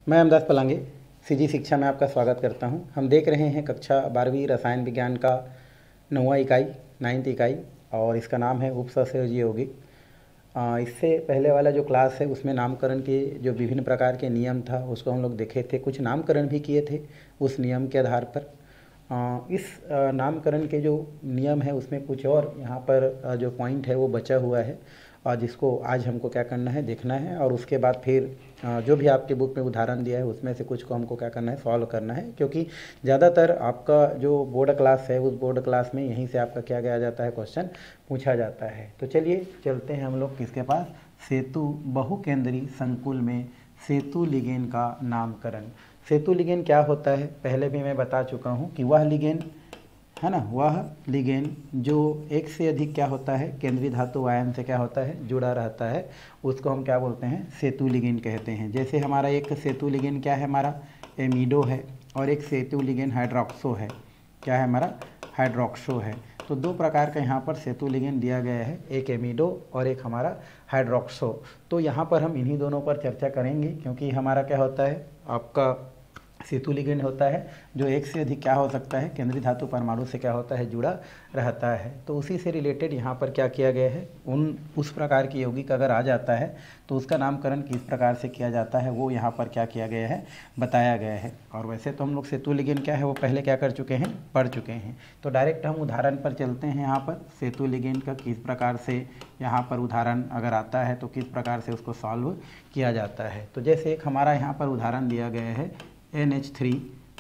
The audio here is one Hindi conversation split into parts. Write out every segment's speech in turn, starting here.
मैं अमदास पलांगे सीजी शिक्षा में आपका स्वागत करता हूं। हम देख रहे हैं कक्षा 12वीं रसायन विज्ञान का 9वां इकाई 9th इकाई और इसका नाम है उपसंयोजी यौगिक। इससे पहले वाला जो क्लास है उसमें नामकरण के जो विभिन्न प्रकार के नियम था उसको हम लोग देखे थे, कुछ नामकरण भी किए थे उस नियम के आधार पर। इस नामकरण के जो नियम है उसमें कुछ और यहाँ पर जो पॉइंट है वो बचा हुआ है और जिसको आज हमको क्या करना है, देखना है। और उसके बाद फिर जो भी आपके बुक में उदाहरण दिया है उसमें से कुछ को हमको क्या करना है, सॉल्व करना है, क्योंकि ज़्यादातर आपका जो बोर्ड क्लास है उस बोर्ड क्लास में यहीं से आपका क्या किया जाता है, क्वेश्चन पूछा जाता है। तो चलिए चलते हैं हम लोग किसके पास, सेतु बहुकेंद्री संकुल में सेतु लिगेंड का नामकरण। सेतु लिगेंड क्या होता है पहले भी मैं बता चुका हूँ कि वह लिगेंड है ना, वह लिगेंड जो एक से अधिक क्या होता है, केंद्रीय धातु आयन से क्या होता है, जुड़ा रहता है, उसको हम क्या बोलते हैं, सेतु लिगेंड कहते हैं। जैसे हमारा एक सेतु लिगेंड क्या है, हमारा एमिडो है और एक सेतु लिगेंड हाइड्रोक्सो है। क्या है हमारा, हाइड्रोक्सो है। तो दो प्रकार का यहाँ पर सेतु लिगेंड दिया गया है, एक एमिडो और एक हमारा हाइड्रोक्सो। तो यहाँ पर हम इन्हीं दोनों पर चर्चा करेंगे, क्योंकि हमारा क्या होता है, आपका सेतु लिगेंड होता है जो एक से अधिक क्या हो सकता है, केंद्रीय धातु परमाणु से क्या होता है, जुड़ा रहता है। तो उसी से रिलेटेड यहाँ पर क्या किया गया है, उस प्रकार की यौगिक अगर आ जाता है तो उसका नामकरण किस प्रकार से किया जाता है वो यहाँ पर क्या किया गया है, बताया गया है। और वैसे तो हम लोग सेतु लिगेंड क्या है वो पहले क्या कर चुके हैं, पढ़ चुके हैं। तो डायरेक्ट हम उदाहरण पर चलते हैं। यहाँ पर सेतु लिगेंड का किस प्रकार से यहाँ पर उदाहरण अगर आता है तो किस प्रकार से उसको सॉल्व किया जाता है। तो जैसे एक हमारा यहाँ पर उदाहरण दिया गया है NH3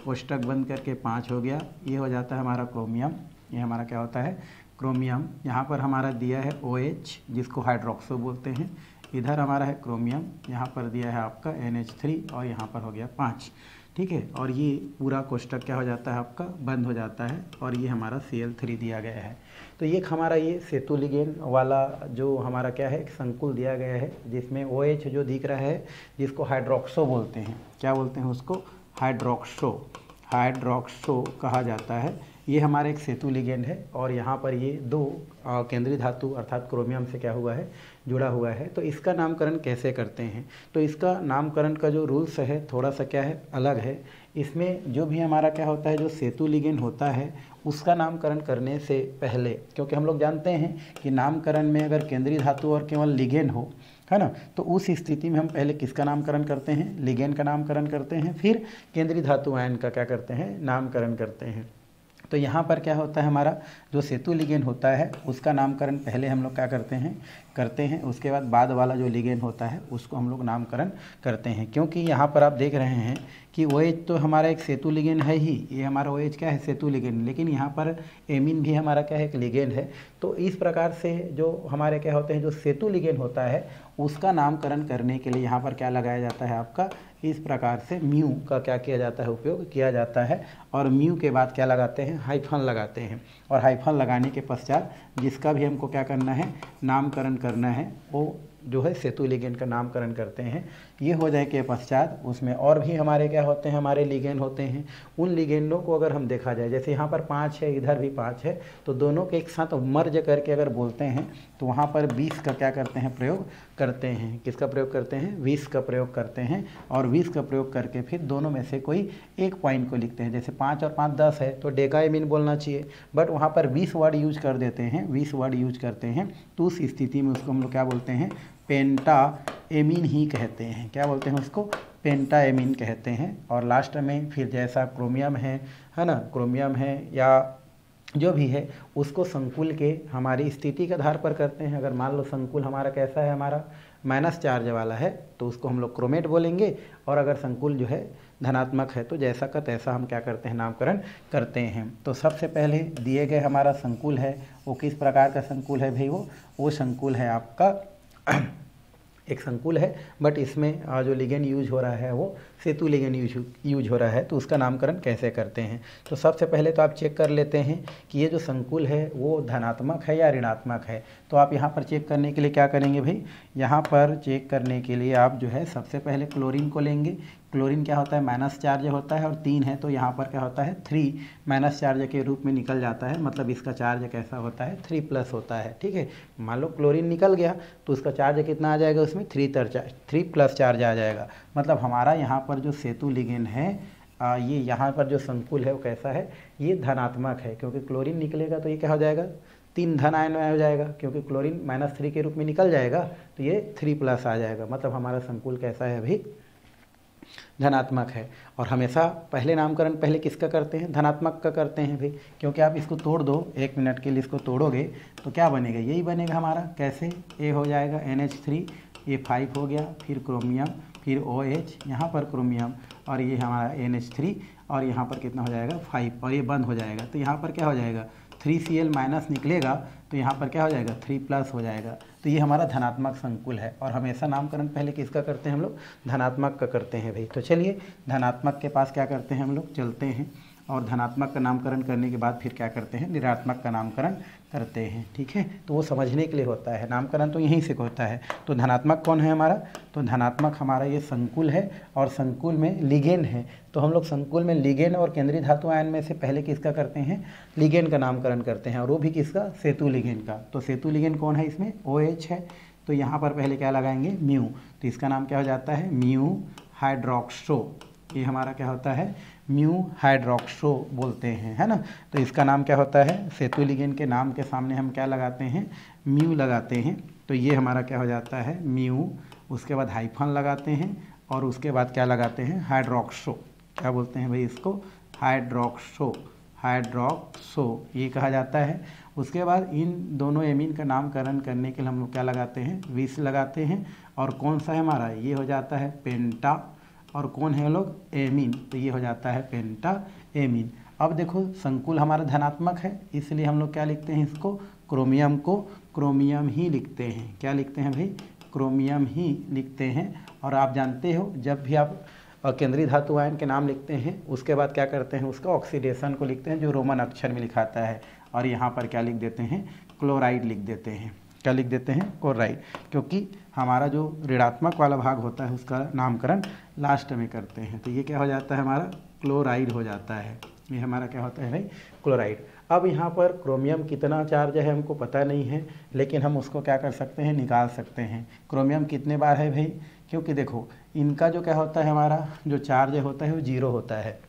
कोष्टक बंद करके 5 हो गया, ये हो जाता है हमारा क्रोमियम, ये हमारा क्या होता है, क्रोमियम। यहाँ पर हमारा दिया है OH जिसको हाइड्रोक्सो बोलते हैं, इधर हमारा है क्रोमियम, यहाँ पर दिया है आपका NH3 और यहाँ पर हो गया 5, ठीक है। और ये पूरा कोष्टक क्या हो जाता है, आपका बंद हो जाता है और ये हमारा Cl3 दिया गया है। तो ये हमारा ये सेतु लिगेंड वाला जो हमारा क्या है, एक संकुल दिया गया है जिसमें OH जो दिख रहा है जिसको हाइड्रोक्सो बोलते हैं, क्या बोलते हैं उसको, हाइड्रोक्सो, हाइड्रोक्सो कहा जाता है। ये हमारा एक सेतु लिगेंड है और यहाँ पर ये दो केंद्रीय धातु अर्थात क्रोमियम से क्या हुआ है, जुड़ा हुआ है। तो इसका नामकरण कैसे करते हैं, तो इसका नामकरण का जो रूल्स है थोड़ा सा क्या है, अलग है। इसमें जो भी हमारा क्या होता है, जो सेतु लिगेंड होता है उसका नामकरण करने से पहले, क्योंकि हम लोग जानते हैं कि नामकरण में अगर केंद्रीय धातु और केवल लिगेंड हो, है ना, तो उस स्थिति में हम पहले किसका नामकरण करते हैं, लिगेंड का नामकरण करते हैं, फिर केंद्रीय धातु आयन का क्या करते हैं, नामकरण करते हैं। तो यहाँ पर क्या होता है, हमारा जो सेतु लिगेंड होता है उसका नामकरण पहले हम लोग क्या करते हैं, उसके बाद वाला जो लिगेंड होता है उसको हम लोग नामकरण करते हैं। क्योंकि यहाँ पर आप देख रहे हैं कि OH तो हमारा एक सेतु लिगेंड है ही, ये हमारा OH क्या है, सेतु लिगेंड, लेकिन यहाँ पर एमीन भी हमारा क्या है, एक लिगेंड है। तो इस प्रकार से जो हमारे क्या होते हैं, जो सेतु लिगेंड होता है उसका नामकरण करने के लिए यहाँ पर क्या लगाया जाता है, आपका इस प्रकार से म्यू का क्या किया जाता है, उपयोग किया जाता है। और म्यू के बाद क्या लगाते हैं, हाइफन लगाते हैं। और हाइफन लगाने के पश्चात जिसका भी हमको क्या करना है, नामकरण करना है, वो जो है सेतु लिगेंड का नामकरण करते हैं। ये हो जाए के पश्चात उसमें और भी हमारे क्या होते हैं, हमारे लिगेंड होते हैं। उन लिगेंडों को अगर हम देखा जाए, जैसे यहाँ पर 5 है, इधर भी 5 है, तो दोनों के एक साथ मर्ज करके अगर बोलते हैं तो वहाँ पर 20 का क्या करते हैं, प्रयोग करते हैं। किसका प्रयोग करते हैं, 20 का प्रयोग करते हैं। और 20 का प्रयोग करके फिर दोनों में से कोई एक पॉइंट को लिखते हैं। जैसे 5 और 5 10 है तो डेकाएमीन बोलना चाहिए, बट वहाँ पर 20 वर्ड यूज कर देते हैं, 20 वर्ड यूज करते हैं। तो उस स्थिति में उसको हम लोग क्या बोलते हैं, पेंटा एमीन ही कहते हैं। क्या बोलते हैं उसको, पेंटा एमीन कहते हैं। और लास्ट में फिर जैसा क्रोमियम है ना, क्रोमियम है या जो भी है उसको संकुल के हमारी स्थिति के आधार पर करते हैं। अगर मान लो संकुल हमारा कैसा है, हमारा माइनस चार्ज वाला है तो उसको हम लोग क्रोमेट बोलेंगे। और अगर संकुल जो है धनात्मक है तो जैसा का तैसा हम क्या करते हैं, नामकरण करते हैं। तो सबसे पहले दिए गए हमारा संकुल है वो किस प्रकार का संकुल है भाई, वो संकुल है आपका एक संकुल है, बट इसमें जो लिगेंड यूज हो रहा है वो सेतु लिगेंड यूज हो रहा है। तो उसका नामकरण कैसे करते हैं, तो सबसे पहले तो आप चेक कर लेते हैं कि ये जो संकुल है वो धनात्मक है या ऋणात्मक है। तो आप यहाँ पर चेक करने के लिए क्या करेंगे भाई, यहाँ पर चेक करने के लिए आप जो है सबसे पहले क्लोरीन को लेंगे, क्लोरीन क्या होता है माइनस चार्ज होता है और 3 है तो यहाँ पर क्या होता है 3 माइनस चार्ज के रूप में निकल जाता है, मतलब इसका चार्ज कैसा होता है 3 प्लस होता है। ठीक है, मान लो क्लोरीन निकल गया तो उसका चार्ज कितना आ जाएगा, उसमें 3 प्लस चार्ज आ जाएगा। मतलब हमारा यहाँ पर जो सेतु लिगेंड है ये यहाँ पर जो संकुल है वो कैसा है, ये धनात्मक है, क्योंकि क्लोरीन निकलेगा तो ये क्या हो जाएगा 3 धन आयन में हो जाएगा, क्योंकि क्लोरीन -3 के रूप में निकल जाएगा तो ये 3 प्लस आ जाएगा। मतलब हमारा संकुल कैसा है अभी धनात्मक है। और हमेशा पहले नामकरण पहले किसका करते हैं, धनात्मक का करते हैं भाई, क्योंकि आप इसको तोड़ दो 1 मिनट के लिए, इसको तोड़ोगे तो क्या बनेगा, यही बनेगा हमारा। कैसे, ए हो जाएगा NH3, ये 5 हो गया, फिर क्रोमियम, फिर OH, यहाँ पर क्रोमियम और ये हमारा NH3 और यहाँ पर कितना हो जाएगा 5 और ये बंद हो जाएगा तो यहाँ पर क्या हो जाएगा 3Cl माइनस निकलेगा तो यहाँ पर क्या हो जाएगा 3 प्लस हो जाएगा। तो ये हमारा धनात्मक संकुल है और हमेशा नामकरण पहले किसका करते हैं हम लोग, धनात्मक का करते हैं भाई। तो चलिए धनात्मक के पास क्या करते हैं हम लोग, चलते हैं और धनात्मक का नामकरण करने के बाद फिर क्या करते हैं, ऋणात्मक का नामकरण करते हैं। ठीक है, तो वो समझने के लिए होता है, नामकरण तो यहीं से होता है। तो धनात्मक कौन है हमारा, तो धनात्मक हमारा ये संकुल है और संकुल में लिगेंड है। तो हम लोग संकुल में लिगेंड और केंद्रीय धातु आयन में से पहले किसका करते हैं, लिगेंड का नामकरण करते हैं और वो भी किसका, सेतु लिगेंड का। तो सेतु लिगेंड कौन है, इसमें OH है तो यहाँ पर पहले क्या लगाएंगे म्यू, तो इसका नाम क्या हो जाता है म्यू हाइड्रोक्सो। ये हमारा क्या होता है म्यू हाइड्रोक्सो बोलते हैं, है ना। तो इसका नाम क्या होता है, सेतु लिगेंड के नाम के सामने हम क्या लगाते हैं, म्यू लगाते हैं। तो ये हमारा क्या हो जाता है म्यू, उसके बाद हाइफन लगाते हैं और उसके बाद क्या लगाते हैं हाइड्रोक्सो, क्या बोलते हैं भाई इसको, हाइड्रोक्सो, हाइड्रोक्सो ये कहा जाता है। उसके बाद इन दोनों एमीन का नामकरण करने के लिए हम लोग क्या लगाते हैं, विष लगाते हैं। और कौन सा है हमारा, ये हो जाता है पेंटा, और कौन है लोग एमीन, तो ये हो जाता है पेंटा एमीन। अब देखो संकुल हमारा धनात्मक है इसलिए हम लोग क्या लिखते हैं इसको, क्रोमियम को क्रोमियम ही लिखते हैं। क्या लिखते हैं भाई, क्रोमियम ही लिखते हैं। और आप जानते हो जब भी आप केंद्रीय धातु आयन के नाम लिखते हैं उसके बाद क्या करते हैं, उसका ऑक्सीडेशन को लिखते हैं जो रोमन अक्षर में लिखाता है, और यहाँ पर क्या लिख देते हैं, क्लोराइड लिख देते हैं। क्या लिख देते हैं, क्लोराइड, क्योंकि हमारा जो ऋणात्मक वाला भाग होता है उसका नामकरण लास्ट में करते हैं। तो ये क्या हो जाता है हमारा क्लोराइड हो जाता है, ये हमारा क्या होता है भाई क्लोराइड। अब यहाँ पर क्रोमियम कितना चार्ज है हमको पता नहीं है, लेकिन हम उसको क्या कर सकते हैं, निकाल सकते हैं। क्रोमियम कितने बार है भाई, क्योंकि देखो इनका जो क्या होता है हमारा जो चार्ज होता है वो 0 होता है,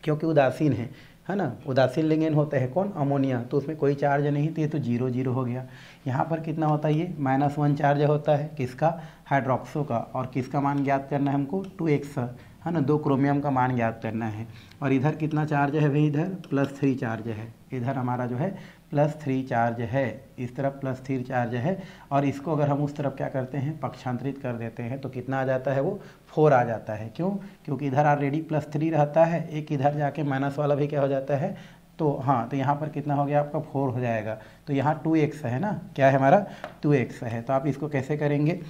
क्योंकि उदासीन है ना। उदासीन लिगेंड होता है कौन, अमोनिया, तो उसमें कोई चार्ज नहीं, तो ये तो 0 हो गया। यहाँ पर कितना होता है, ये -1 चार्ज होता है किसका, हाइड्रोक्सो का। और किसका मान ज्ञात करना है हमको, 2x है ना, 2 क्रोमियम का मान ज्ञात करना है। और इधर कितना चार्ज है भाई, इधर +3 चार्ज है, इधर हमारा जो है +3 चार्ज है, इस तरफ +3 चार्ज है। और इसको अगर हम उस तरफ क्या करते हैं, पक्षांतरित कर देते हैं तो कितना आ जाता है, वो 4 आ जाता है। क्यों, क्योंकि इधर ऑलरेडी +3 रहता है, एक इधर जाके माइनस वाला भी क्या हो जाता है, तो हाँ, तो यहाँ पर कितना हो गया आपका 4 हो जाएगा। तो यहाँ 2x है ना, क्या है हमारा 2x है। तो आप इसको कैसे करेंगे,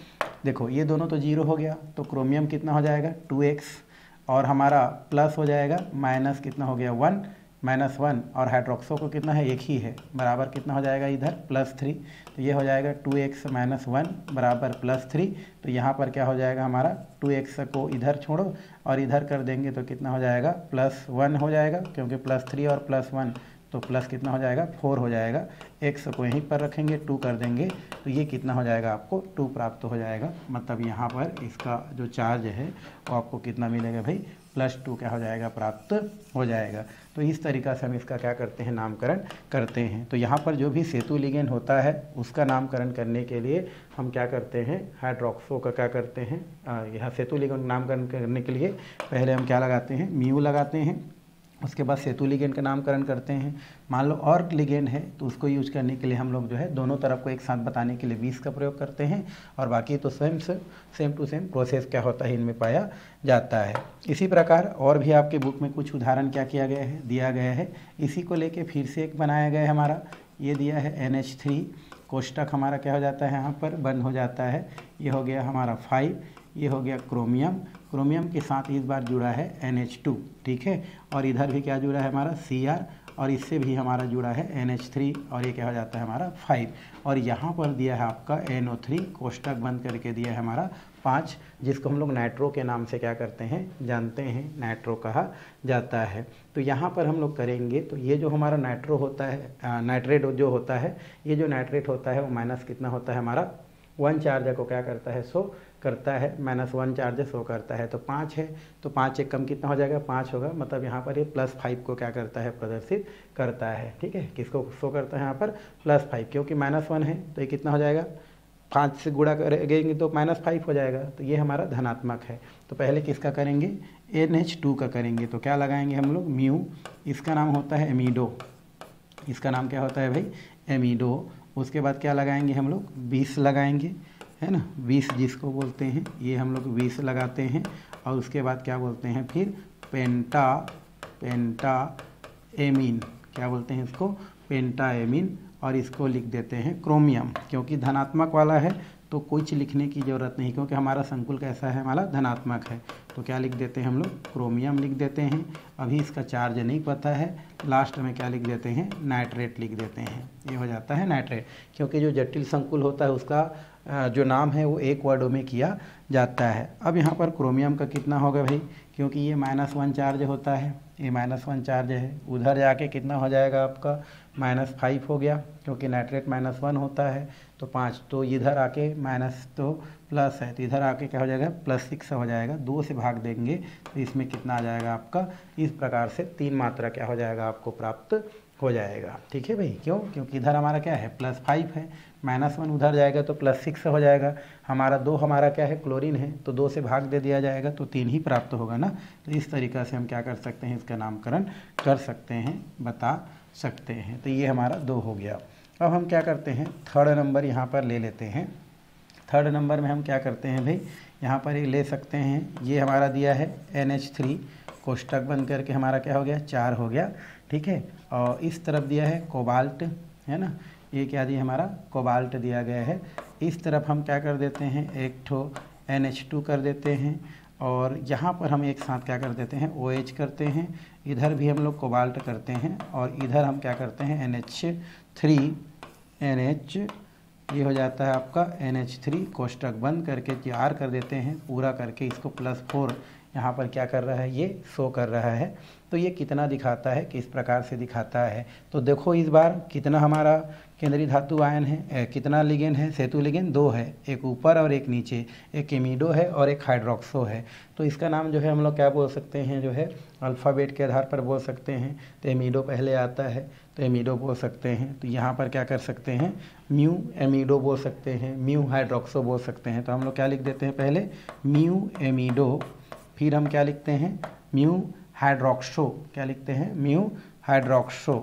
देखो ये दोनों तो 0 हो गया, तो क्रोमियम कितना हो जाएगा 2x, और हमारा प्लस हो जाएगा माइनस कितना हो गया 1 -1, और हाइड्रोक्सो को कितना है, एक ही है, बराबर कितना हो जाएगा इधर +3। तो ये हो जाएगा 2x - 1 बराबर +3। तो यहाँ पर क्या हो जाएगा हमारा 2x को इधर छोड़ो और इधर कर देंगे तो कितना हो जाएगा +1 हो जाएगा, क्योंकि +3 और +1 तो प्लस कितना हो जाएगा 4 हो जाएगा। x को यहीं पर रखेंगे 2 कर देंगे तो ये कितना हो जाएगा आपको 2 प्राप्त हो जाएगा। मतलब यहाँ पर इसका जो चार्ज है वो आपको कितना मिलेगा भाई, +2 क्या हो जाएगा, प्राप्त हो जाएगा। तो इस तरीक़ा से हम इसका क्या करते हैं, नामकरण करते हैं। तो यहाँ पर जो भी सेतु लिगेंड होता है उसका नामकरण करने के लिए हम क्या करते हैं, हाइड्रोक्सो का क्या करते हैं, यहाँ सेतु लिगेंड नामकरण करने के लिए पहले हम क्या लगाते हैं, म्यू लगाते हैं। उसके बाद सेतु लिगेंड का नामकरण करते हैं। मान लो और लिगेंड है तो उसको यूज करने के लिए हम लोग जो है दोनों तरफ को एक साथ बताने के लिए 20 का प्रयोग करते हैं, और बाकी तो सेम टू सेम प्रोसेस क्या होता है इनमें पाया जाता है। इसी प्रकार और भी आपके बुक में कुछ उदाहरण क्या किया गया है, दिया गया है। इसी को लेके फिर से एक बनाया गया है हमारा, ये दिया है NH3, कोष्टक हमारा क्या हो जाता है यहाँ पर बंद हो जाता है। ये हो गया हमारा 5, ये हो गया क्रोमियम, क्रोमियम के साथ इस बार जुड़ा है NH2, ठीक है। और इधर भी क्या जुड़ा है हमारा Cr, और इससे भी हमारा जुड़ा है NH3, और ये क्या हो जाता है हमारा 5। और यहाँ पर दिया है आपका NO3, कोष्टक बंद करके दिया है हमारा 5, जिसको हम लोग नाइट्रो के नाम से क्या करते हैं, जानते हैं, नाइट्रो कहा जाता है। तो यहाँ पर हम लोग करेंगे तो ये जो हमारा नाइट्रो होता है, नाइट्रेट जो होता है, ये जो नाइट्रेट होता है वो माइनस कितना होता है हमारा 1 चार्ज को क्या करता है, शो करता है, -1 चार्ज शो करता है। तो 5 है, तो 5 एक कम कितना हो जाएगा, 5 होगा, मतलब यहाँ पर ये +5 को क्या करता है, प्रदर्शित करता है। ठीक है, किसको शो करता है यहाँ पर, +5, क्योंकि -1 है तो ये कितना हो जाएगा, 5 से गुणा करेंगे तो -5 हो जाएगा, तो ये हमारा धनात्मक है। तो पहले किसका करेंगे, NH2 का करेंगे। तो क्या लगाएंगे हम लोग, म्यू, इसका नाम होता है एमिडो, इसका नाम क्या होता है भाई, एमिडो। उसके बाद क्या लगाएंगे हम लोग, 20 लगाएंगे, है ना, 20 जिसको बोलते हैं, ये हम लोग 20 लगाते हैं। और उसके बाद क्या बोलते हैं फिर, पेंटा एमीन, क्या बोलते हैं इसको, पेंटा एमीन। और इसको लिख देते हैं क्रोमियम, क्योंकि धनात्मक वाला है तो कुछ लिखने की ज़रूरत नहीं, क्योंकि हमारा संकुल कैसा है, हमारा धनात्मक है। तो क्या लिख देते हैं हम लोग, क्रोमियम लिख देते हैं। अभी इसका चार्ज नहीं पता है, लास्ट में क्या लिख देते हैं, नाइट्रेट लिख देते हैं, ये हो जाता है नाइट्रेट। क्योंकि जो जटिल संकुल होता है उसका जो नाम है वो एक वर्डों में किया जाता है। अब यहाँ पर क्रोमियम का कितना होगा भाई, क्योंकि ये -1 चार्ज होता है, ये -1 चार्ज है, उधर जाके कितना हो जाएगा आपका, -5 हो गया, क्योंकि नाइट्रेट -1 होता है। तो 5, तो इधर आके माइनस तो प्लस है, तो इधर आके क्या हो जाएगा, +6 हो जाएगा। 2 से भाग देंगे तो इसमें कितना आ जाएगा आपका, इस प्रकार से 3 मात्रा क्या हो जाएगा, आपको प्राप्त हो जाएगा। ठीक है भाई, क्यों, क्योंकि इधर हमारा क्या है, +5 है, -1 उधर जाएगा तो +6 हो जाएगा। हमारा 2 हमारा क्या है, क्लोरीन है, तो 2 से भाग दे दिया जाएगा तो 3 ही प्राप्त होगा ना। तो इस तरीक़ा से हम क्या कर सकते हैं, इसका नामकरण कर सकते हैं, बता सकते हैं। तो ये हमारा 2 हो गया। अब हम क्या करते हैं, 3rd नंबर यहाँ पर ले लेते हैं। 3rd नंबर में हम क्या करते हैं भाई, यहाँ पर ये ले सकते हैं, ये हमारा दिया है NH3, कोष्टक बंद करके हमारा क्या हो गया, 4 हो गया। ठीक है, और इस तरफ दिया है कोबाल्ट, है ना, ये क्या दिया हमारा, कोबाल्ट दिया गया है। इस तरफ हम क्या कर देते हैं, एक ठो NH2 कर देते हैं, और यहाँ पर हम एक साथ क्या कर देते हैं, OH करते हैं। इधर भी हम लोग कोबाल्ट करते हैं, और इधर हम क्या करते हैं, NH3, NH, ये हो जाता है आपका NH3, कोष्टक बंद करके 4 कर देते हैं, पूरा करके इसको +4 यहाँ पर क्या कर रहा है, ये शो कर रहा है। तो ये कितना दिखाता है, किस प्रकार से दिखाता है, तो देखो इस बार कितना हमारा केंद्रीय धातु आयन है, कितना लिगेंड है, सेतु लिगेंड 2 है, एक ऊपर और एक नीचे, एक एमिडो है और एक हाइड्रोक्सो है। तो इसका नाम जो है हम लोग क्या बोल सकते हैं, जो है अल्फ़ाबेट के आधार पर बोल सकते हैं। तो एमिडो पहले आता है तो एमिडो बोल सकते हैं। तो यहाँ पर क्या कर सकते हैं, म्यू एमिडो बोल सकते हैं, म्यू हाइड्रोक्सो बोल सकते हैं। तो हम लोग क्या लिख देते हैं, पहले म्यू एमिडो, फिर हम क्या लिखते हैं, म्यू हाइड्रोक्सो, क्या लिखते हैं, म्यू हाइड्रोक्सो।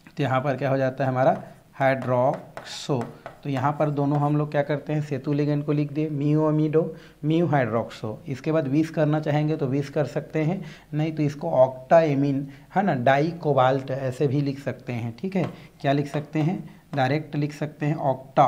तो यहाँ पर क्या हो जाता है हमारा, हाइड्रोक्सो। तो यहाँ पर दोनों हम लोग क्या करते हैं, सेतु लिगेंड को लिख दिए, म्यू एमिडो, म्यू हाइड्रोक्सो। इसके बाद 20 करना चाहेंगे तो 20 कर सकते हैं, नहीं तो इसको ऑक्टा एमीन, है ना, डाई कोबाल्ट ऐसे भी लिख सकते हैं। ठीक है, क्या लिख सकते हैं, डायरेक्ट लिख सकते हैं ऑक्टा,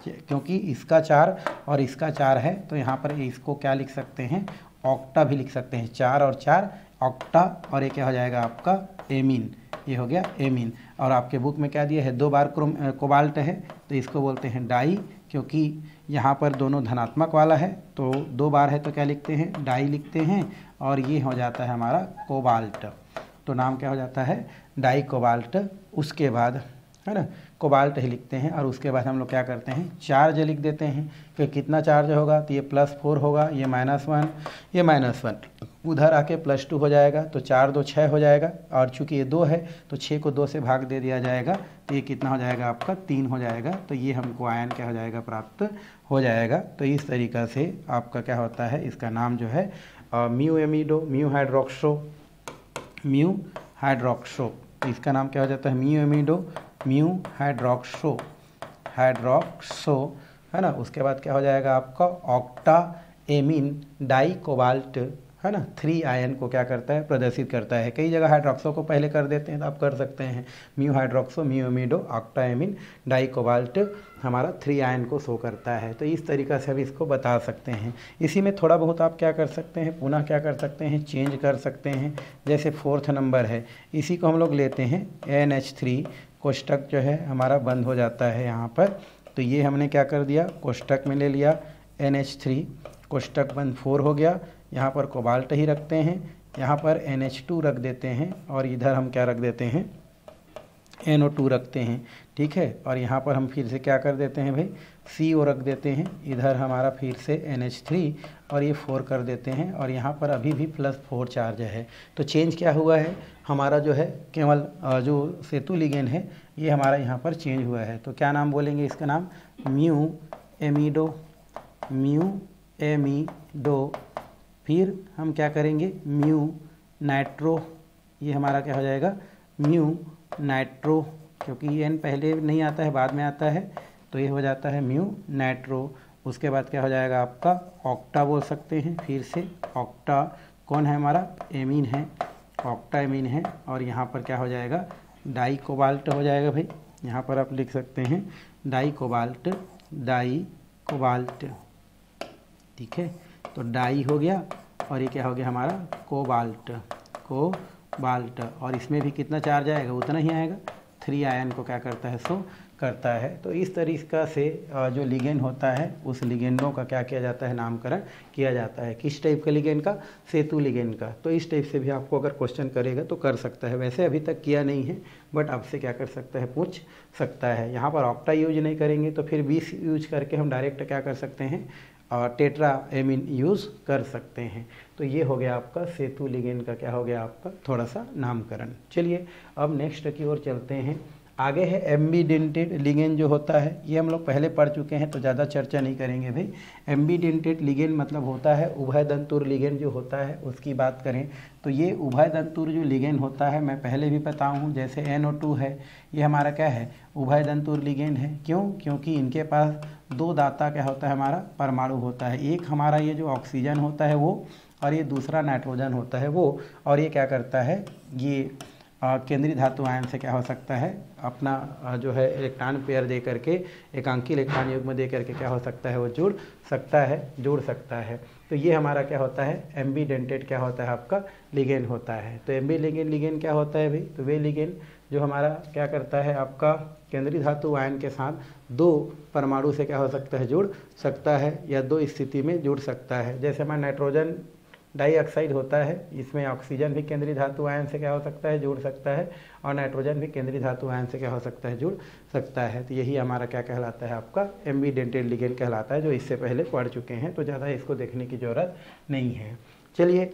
क्योंकि इसका 4 और इसका 4 है, तो यहाँ पर इसको क्या लिख सकते हैं, ऑक्टा भी लिख सकते हैं, 4 और 4 ऑक्टा, और ये क्या हो जाएगा आपका एमीन, ये हो गया एमीन। और आपके बुक में क्या दिया है, 2 बार कोबाल्ट है, तो इसको बोलते हैं डाई, क्योंकि यहाँ पर दोनों धनात्मक वाला है, तो 2 बार है तो क्या लिखते हैं, डाई लिखते हैं, और ये हो जाता है हमारा कोबाल्ट। तो नाम क्या हो जाता है, डाई कोबाल्ट। उसके बाद, है ना, कोबाल्ट ही लिखते हैं, और उसके बाद हम लोग क्या करते हैं, चार्ज लिख देते हैं। फिर कितना चार्ज होगा, तो ये +4 होगा, ये -1, ये -1, उधर आके +2 हो जाएगा, तो 4 2 6 हो जाएगा। और चूंकि ये 2 है तो 6 को 2 से भाग दे दिया जाएगा, तो ये कितना हो जाएगा आपका, 3 हो जाएगा। तो ये हमको आयन क्या हो जाएगा, प्राप्त हो जाएगा। तो इस तरीक़ा से आपका क्या होता है, इसका नाम जो है mu amido, mu hydroxo, mu hydroxo, इसका नाम क्या हो जाता है, mu amido, mu hydroxo, hydroxo, है ना। उसके बाद क्या हो जाएगा आपका, ऑक्टा एमीन डाई कोबाल्ट, है ना, 3 आयन को क्या करता है, प्रदर्शित करता है। कई जगह हाइड्रोक्सो को पहले कर देते हैं, तो आप कर सकते हैं mu hydroxo, mu amido, octa amine di cobalt, हमारा 3 आयन को शो करता है। तो इस तरीक़ा से हम इसको बता सकते हैं। इसी में थोड़ा बहुत आप क्या कर सकते हैं, पुनः क्या कर सकते हैं, चेंज कर सकते हैं। जैसे 4th नंबर है, इसी को हम लोग लेते हैं NH3, कोष्टक जो है हमारा बंद हो जाता है यहाँ पर, तो ये हमने क्या कर दिया, कोष्टक में ले लिया NH3 कोष्टक बंद 4 हो गया। यहाँ पर कोबाल्ट ही रखते हैं, यहाँ पर NH2 रख देते हैं और इधर हम क्या रख देते हैं, NO2 रखते हैं, ठीक है। और यहाँ पर हम फिर से क्या कर देते हैं भाई, CO रख देते हैं। इधर हमारा फिर से NH3 और ये 4 कर देते हैं और यहाँ पर अभी भी +4 चार्ज है। तो चेंज क्या हुआ है हमारा, जो है केवल जो सेतु लिगेंड है ये हमारा यहाँ पर चेंज हुआ है। तो क्या नाम बोलेंगे इसका नाम, म्यू एमिडो। फिर हम क्या करेंगे, म्यू नाइट्रो, ये हमारा क्या हो जाएगा, म्यू नाइट्रो, क्योंकि ये N पहले नहीं आता है बाद में आता है, तो ये हो जाता है म्यू नाइट्रो। उसके बाद क्या हो जाएगा आपका, ऑक्टा बोल सकते हैं। फिर से ऑक्टा कौन है हमारा, एमीन है, ऑक्टा एमीन है। और यहाँ पर क्या हो जाएगा, डाई कोबाल्ट हो जाएगा भाई। यहाँ पर आप लिख सकते हैं डाई कोबाल्ट, ठीक है। तो डाई हो गया और ये क्या हो गया हमारा, कोबाल्ट। और इसमें भी कितना चार्ज आएगा, उतना ही आएगा, 3 आयन को क्या करता है, शो करता है। तो इस तरीक़ा से जो लिगेंड होता है उस लिगेंडों का क्या किया जाता है, नामकरण किया जाता है। किस टाइप का लिगेंड का, सेतु लिगेंड का। तो इस टाइप से भी आपको अगर क्वेश्चन करेगा तो कर सकता है। वैसे अभी तक किया नहीं है बट आपसे क्या कर सकता है, पूछ सकता है। यहाँ पर ऑक्टा यूज नहीं करेंगे तो फिर 20 यूज करके हम डायरेक्ट क्या कर सकते हैं, टेट्रा एमीन यूज़ कर सकते हैं। तो ये हो गया आपका सेतु लिगेंड का क्या हो गया आपका थोड़ा सा नामकरण। चलिए अब नेक्स्ट की ओर चलते हैं। आगे है एम्बीडेंटेड लिगेंड जो होता है, ये हम लोग पहले पढ़ चुके हैं तो ज़्यादा चर्चा नहीं करेंगे भाई। एम्बीडेंटेड लिगेंड मतलब होता है उभय दंतुर लिगेंड जो होता है उसकी बात करें तो ये उभय दंतुर जो लिगेंड होता है, मैं पहले भी बताऊँ हूँ, जैसे NO2 है ये हमारा क्या है, उभय दंतुर लिगेंड है। क्यों, क्योंकि इनके पास 2 दाता क्या होता है हमारा, परमाणु होता है। एक हमारा ये जो ऑक्सीजन होता है वो, और ये दूसरा नाइट्रोजन होता है वो। और ये क्या करता है, ये केंद्रीय धातु आयन से क्या हो सकता है, अपना जो है इलेक्ट्रॉन पेयर दे करके, एकांकी इलेक्ट्रॉन युग्म दे करके क्या हो सकता है, वो जुड़ सकता है। तो ये हमारा क्या होता है, एम्बीडेंटेड क्या होता है आपका लिगेंड होता है। तो लिगेंड क्या होता है भाई, तो वे लिगेंड जो हमारा क्या करता है आपका केंद्रीय धातु आयन के साथ 2 परमाणु से क्या हो सकता है, जुड़ सकता है या 2 स्थिति में जुड़ सकता है। जैसे हमारा नाइट्रोजन डाइऑक्साइड होता है, इसमें ऑक्सीजन भी केंद्रीय धातु आयन से क्या हो सकता है, जुड़ सकता है, और नाइट्रोजन भी केंद्रीय धातु आयन से क्या हो सकता है, जुड़ सकता है। तो यही हमारा क्या कहलाता है, आपका एम्बीडेंटेड लिगेंड कहलाता है, जो इससे पहले पढ़ चुके हैं, तो ज़्यादा इसको देखने की ज़रूरत नहीं है। चलिए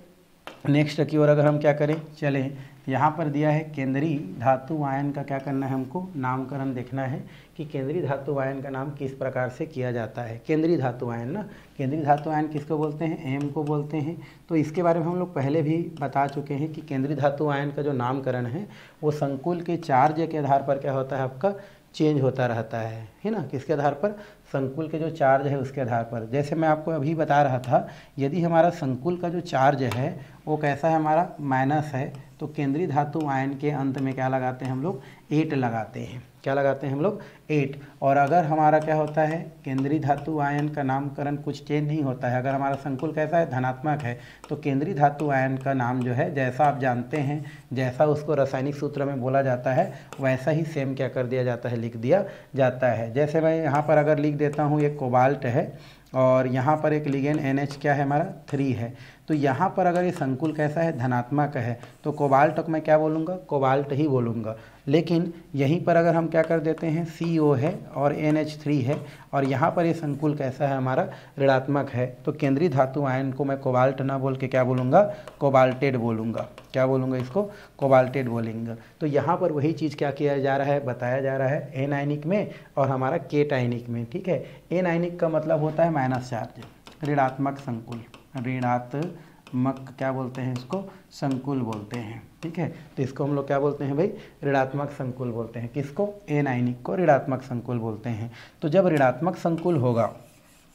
नेक्स्ट की ओर अगर हम क्या करें, चलें, यहाँ पर दिया है केंद्रीय धातु आयन का क्या करना है, हमको नामकरण देखना है कि केंद्रीय धातु आयन का नाम किस प्रकार से किया जाता है। केंद्रीय धातु आयन ना, केंद्रीय धातु आयन किसको बोलते हैं, एम को बोलते हैं। तो इसके बारे में हम लोग पहले भी बता चुके हैं कि केंद्रीय धातु आयन का जो नामकरण है वो संकुल के चार्ज के आधार पर क्या होता है, आपका चेंज होता रहता है ना। किसके आधार पर, संकुल के जो चार्ज है उसके आधार पर। जैसे मैं आपको अभी बता रहा था, यदि हमारा संकुल का जो चार्ज है वो कैसा है, हमारा माइनस है, तो केंद्रीय धातु आयन के अंत में क्या लगाते हैं हम लोग, 8 लगाते हैं। क्या लगाते हैं हम लोग, 8। और अगर हमारा क्या होता है, केंद्रीय धातु आयन का नामकरण कुछ चेंज नहीं होता है, अगर हमारा संकुल कैसा है, धनात्मक है, तो केंद्रीय धातु आयन का नाम जो है, जैसा आप जानते हैं, जैसा उसको रासायनिक सूत्र में बोला जाता है वैसा ही सेम क्या कर दिया जाता है, लिख दिया जाता है। जैसे मैं यहाँ पर अगर लिख देता हूँ एक कोबाल्ट है और यहाँ पर एक लिगेंड NH क्या है हमारा, 3 है। तो यहाँ पर अगर ये संकुल कैसा है, धनात्मक है, तो कोबाल्ट को मैं क्या बोलूँगा, कोबाल्ट ही बोलूँगा। लेकिन यहीं पर अगर हम क्या कर देते हैं, CO है और NH3 है, और यहाँ पर ये संकुल कैसा है हमारा, ऋणात्मक है, तो केंद्रीय धातु आयन को मैं कोबाल्ट ना बोल के क्या बोलूँगा, कोबाल्टेड बोलूँगा। क्या बोलूँगा इसको, कोबाल्टेड बोलेंगे। तो यहाँ पर वही चीज़ क्या किया जा रहा है, बताया जा रहा है, एन आयनिक में और हमारा केट आयनिक में। ठीक है, एन आयनिक का मतलब होता है माइनस चार्ज, ऋणात्मक संकुल, ऋणात्मक क्या बोलते हैं इसको, संकुल बोलते हैं। ठीक है, तो इसको हम लोग क्या बोलते हैं भाई, ऋणात्मक संकुल बोलते हैं। किसको, एन आयनिक को ऋणात्मक संकुल बोलते हैं। तो जब ऋणात्मक संकुल होगा,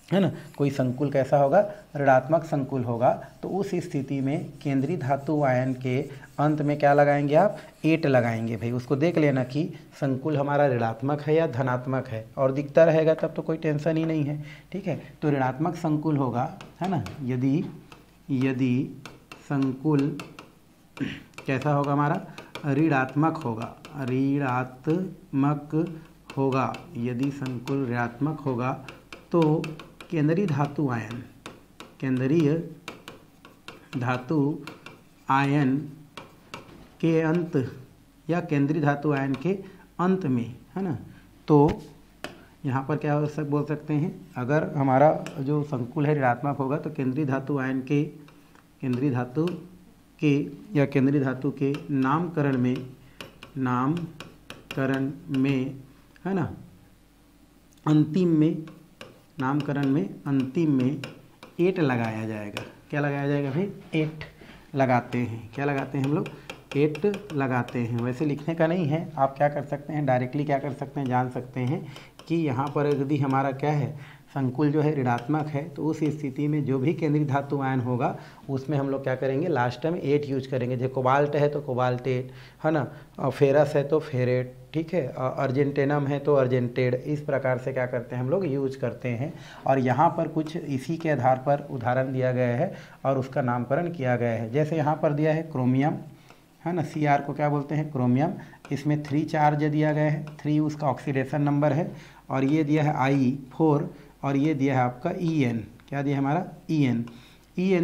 है ना, कोई संकुल कैसा होगा, ऋणात्मक संकुल होगा, तो उस स्थिति में केंद्रीय धातु आयन के अंत में क्या लगाएंगे आप, 8 लगाएंगे भाई। उसको देख लेना कि संकुल हमारा ऋणात्मक है या धनात्मक है, और दिखता रहेगा तब तो कोई टेंशन ही नहीं है। ठीक है, तो ऋणात्मक संकुल होगा, है ना, यदि संकुल कैसा होगा हमारा, ऋणात्मक होगा, ऋणात्मक होगा, यदि संकुल ऋणात्मक होगा तो केंद्रीय धातु आयन, केंद्रीय धातु आयन के अंत या केंद्रीय धातु आयन के अंत में, है ना, तो यहाँ पर क्या बोल सकते हैं, अगर हमारा जो संकुल है ऋणात्मक होगा तो केंद्रीय धातु आयन के, केंद्रीय धातु के या केंद्रीय धातु के नामकरण में, है ना, अंतिम में, नामकरण में अंतिम में 8 लगाया जाएगा। क्या लगाया जाएगा भाई? 8 लगाते हैं। क्या लगाते हैं हम लोग? 8 लगाते हैं। वैसे लिखने का नहीं है, आप क्या कर सकते हैं, डायरेक्टली क्या कर सकते हैं, जान सकते हैं कि यहाँ पर यदि हमारा क्या है, संकुल जो है ऋणात्मक है, तो उस स्थिति में जो भी केंद्रीय धातु आयन होगा उसमें हम लोग क्या करेंगे, लास्ट में 8 यूज करेंगे। जैसे कोबाल्ट है तो कोबाल्ट 8, है ना, और फेरस है तो फेरेट, ठीक है, अर्जेंटेनम है तो अर्जेंटेड, इस प्रकार से क्या करते हैं हम लोग यूज करते हैं। और यहाँ पर कुछ इसी के आधार पर उदाहरण दिया गया है और उसका नामकरण किया गया है। जैसे यहाँ पर दिया है क्रोमियम, है ना, Cr को क्या बोलते हैं, क्रोमियम। इसमें 3 चार्ज दिया गया है, 3 उसका ऑक्सीडेशन नंबर है, और ये दिया है I4, और ये दिया है आपका En। क्या दिया है हमारा? En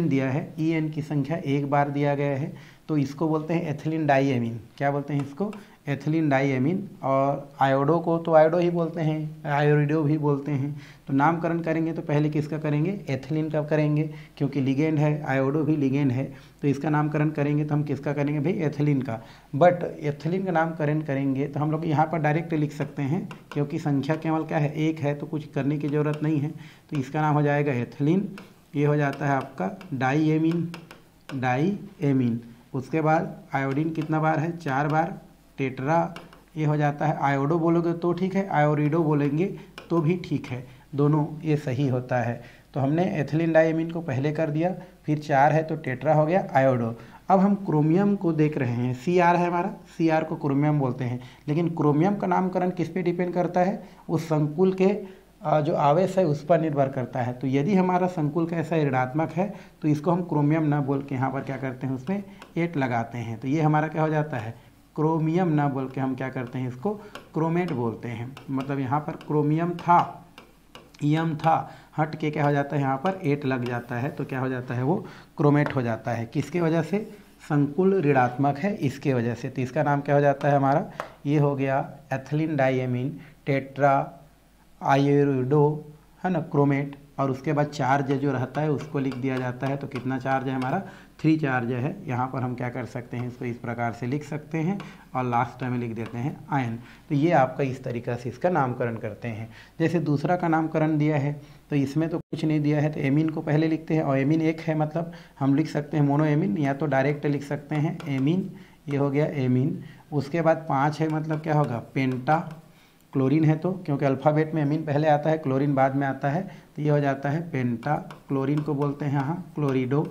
दिया है। En की संख्या 1 बार दिया गया है, तो इसको बोलते हैं एथिलीन डाईएमीन। क्या बोलते हैं इसको? एथिलीन डाईएमीन। और आयोडो को तो आयोडो ही बोलते हैं, आयोरिडो भी बोलते हैं। तो नामकरण करेंगे तो पहले किसका करेंगे? एथिलीन का करेंगे, क्योंकि लिगेंड है, आयोडो भी लिगेंड है, तो इसका नामकरण करेंगे तो हम किसका करेंगे भाई? एथिलीन का। बट एथिलीन का नामकरण करेंगे तो हम लोग यहाँ पर डायरेक्ट लिख सकते हैं, क्योंकि संख्या केवल क्या है, 1 है, तो कुछ करने की ज़रूरत नहीं है। तो इसका नाम हो जाएगा एथिलीन। ये हो जाता है आपका डाईएमीन। उसके बाद आयोडीन कितना बार है? 4 बार। टेट्रा ये हो जाता है, आयोडो बोलोगे तो ठीक है, आयोरिडो बोलेंगे तो भी ठीक है, दोनों ये सही होता है। तो हमने एथिलीन डाईएमीन को पहले कर दिया, फिर 4 है तो टेट्रा हो गया, आयोडो। अब हम क्रोमियम को देख रहे हैं, Cr है हमारा, Cr को क्रोमियम बोलते हैं। लेकिन क्रोमियम का नामकरण किस पे डिपेंड करता है? उस संकुल के जो आवेश है उस पर निर्भर करता है। तो यदि हमारा संकुल कैसा ऋणात्मक है तो इसको हम क्रोमियम ना बोल के यहाँ पर क्या करते हैं, उसमें 8 लगाते हैं। तो ये हमारा क्या हो जाता है? क्रोमियम ना बोल के हम क्या करते हैं, इसको क्रोमेट बोलते हैं। मतलब यहाँ पर क्रोमियम था, यम था, हट के क्या हो जाता है, यहाँ पर 8 लग जाता है, तो क्या हो जाता है, वो क्रोमेट हो जाता है। किसके वजह से? संकुल ऋणात्मक है, इसके वजह से। तो इसका नाम क्या हो जाता है हमारा? ये हो गया एथिलीन डाईएमीन टेट्रा आयोरिडो, है ना, क्रोमेट। और उसके बाद चार्ज जो रहता है उसको लिख दिया जाता है। तो कितना चार्ज है हमारा? 3 चार्ज है। यहाँ पर हम क्या कर सकते हैं, इसको इस प्रकार से लिख सकते हैं और लास्ट में लिख देते हैं आयन। तो ये आपका इस तरीक़ा से इसका नामकरण करते हैं। जैसे दूसरा का नामकरण दिया है तो इसमें तो कुछ नहीं दिया है, तो एमीन को पहले लिखते हैं, और एमीन 1 है, मतलब हम लिख सकते हैं मोनो एमीन, या तो डायरेक्ट लिख सकते हैं एमीन। ये हो गया एमीन। उसके बाद 5 है, मतलब क्या होगा? पेंटा। क्लोरीन है तो, क्योंकि अल्फ़ाबेट में एमीन पहले आता है, क्लोरीन बाद में आता है, तो ये हो जाता है पेंटा। क्लोरीन को बोलते हैं यहाँ क्लोरिडो,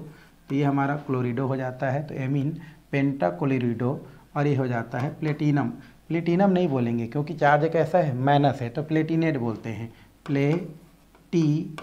तो ये हमारा क्लोरिडो हो जाता है। तो एमीन पेंटा क्लोरिडो। और ये हो जाता है प्लेटिनम। प्लेटिनम नहीं बोलेंगे क्योंकि चार्ज कैसा है? माइनस है, तो प्लेटिनेट बोलते हैं। प्लेटिनेट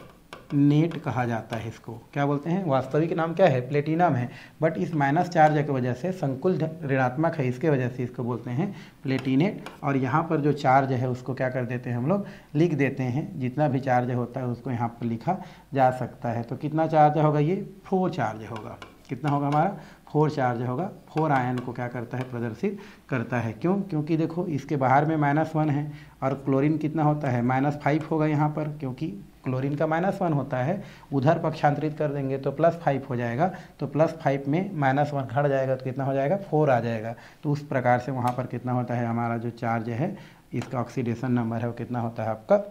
कहा जाता है इसको। क्या बोलते हैं? वास्तविक नाम क्या है? प्लेटिनम है, बट इस माइनस चार्ज की वजह से संकुल ऋणात्मक है, इसके वजह से इसको बोलते हैं प्लेटिनेट। और यहाँ पर जो चार्ज है उसको क्या कर देते हैं हम लोग? लिख देते हैं। जितना भी चार्ज होता है उसको यहाँ पर लिखा जा सकता है। तो कितना चार्ज होगा? ये 4 चार्ज होगा। कितना होगा हमारा? 4 चार्ज होगा। 4 आयन को क्या करता है? प्रदर्शित करता है। क्यों? क्योंकि देखो इसके बाहर में -1 है, और क्लोरीन कितना होता है? -5 होगा यहाँ पर, क्योंकि क्लोरीन का -1 होता है। उधर पक्षांतरित कर देंगे तो +5 हो जाएगा, तो +5 में -1 घट जाएगा तो कितना हो जाएगा? 4 आ जाएगा। तो उस प्रकार से वहाँ पर कितना होता है हमारा जो चार्ज है, इसका ऑक्सीडेशन नंबर है वो कितना होता है आपका?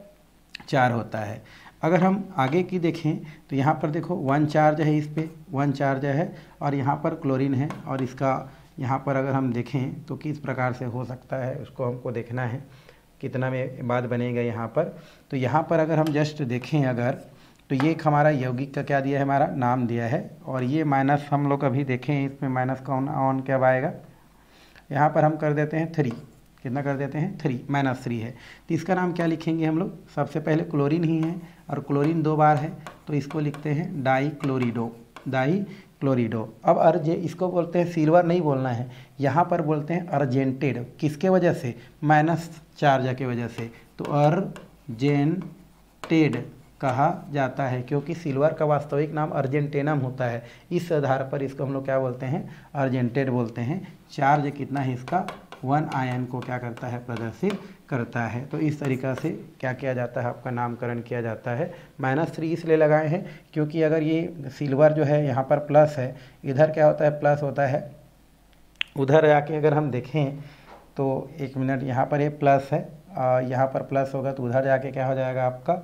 4 होता है। अगर हम आगे की देखें तो यहाँ पर देखो 1 चार्ज है, इस पे 1 चार्ज है, और यहाँ पर क्लोरीन है, और इसका यहाँ पर अगर हम देखें तो किस प्रकार से हो सकता है उसको हमको देखना है, कितना में बात बनेगा यहाँ पर। तो यहाँ पर अगर हम जस्ट देखें अगर, तो ये एक हमारा यौगिक का क्या दिया है, हमारा नाम दिया है, और ये माइनस हम लोग अभी देखें इसमें माइनस का ऑन क्या आएगा, यहाँ पर हम कर देते हैं 3। कितना कर देते हैं? 3, -3 है। तो इसका नाम क्या लिखेंगे हम लोग? सबसे पहले क्लोरीन ही है, और क्लोरीन 2 बार है, तो इसको लिखते हैं डाईक्लोरिडो। डाईक्लोरिडो। अब अर्जे इसको बोलते हैं, सिल्वर नहीं बोलना है, यहाँ पर बोलते हैं अर्जेंटेड। किसके वजह से? माइनस चार्ज की वजह से। तो अर्जेंटेड कहा जाता है, क्योंकि सिल्वर का वास्तविक नाम अर्जेंटेनम होता है। इस आधार पर इसको हम लोग क्या बोलते हैं, अर्जेंटेड बोलते हैं। चार्ज कितना है इसका, 1 आयन को क्या करता है, प्रदर्शित करता है। तो इस तरीक़ा से क्या किया जाता है, आपका नामकरण किया जाता है। -3 इसलिए लगाए हैं क्योंकि अगर ये सिल्वर जो है यहाँ पर प्लस है, इधर क्या होता है, प्लस होता है। उधर आके अगर हम देखें तो 1 मिनट, यहाँ पर ये प्लस है, यहाँ पर प्लस होगा तो उधर जाके क्या हो जाएगा, आपका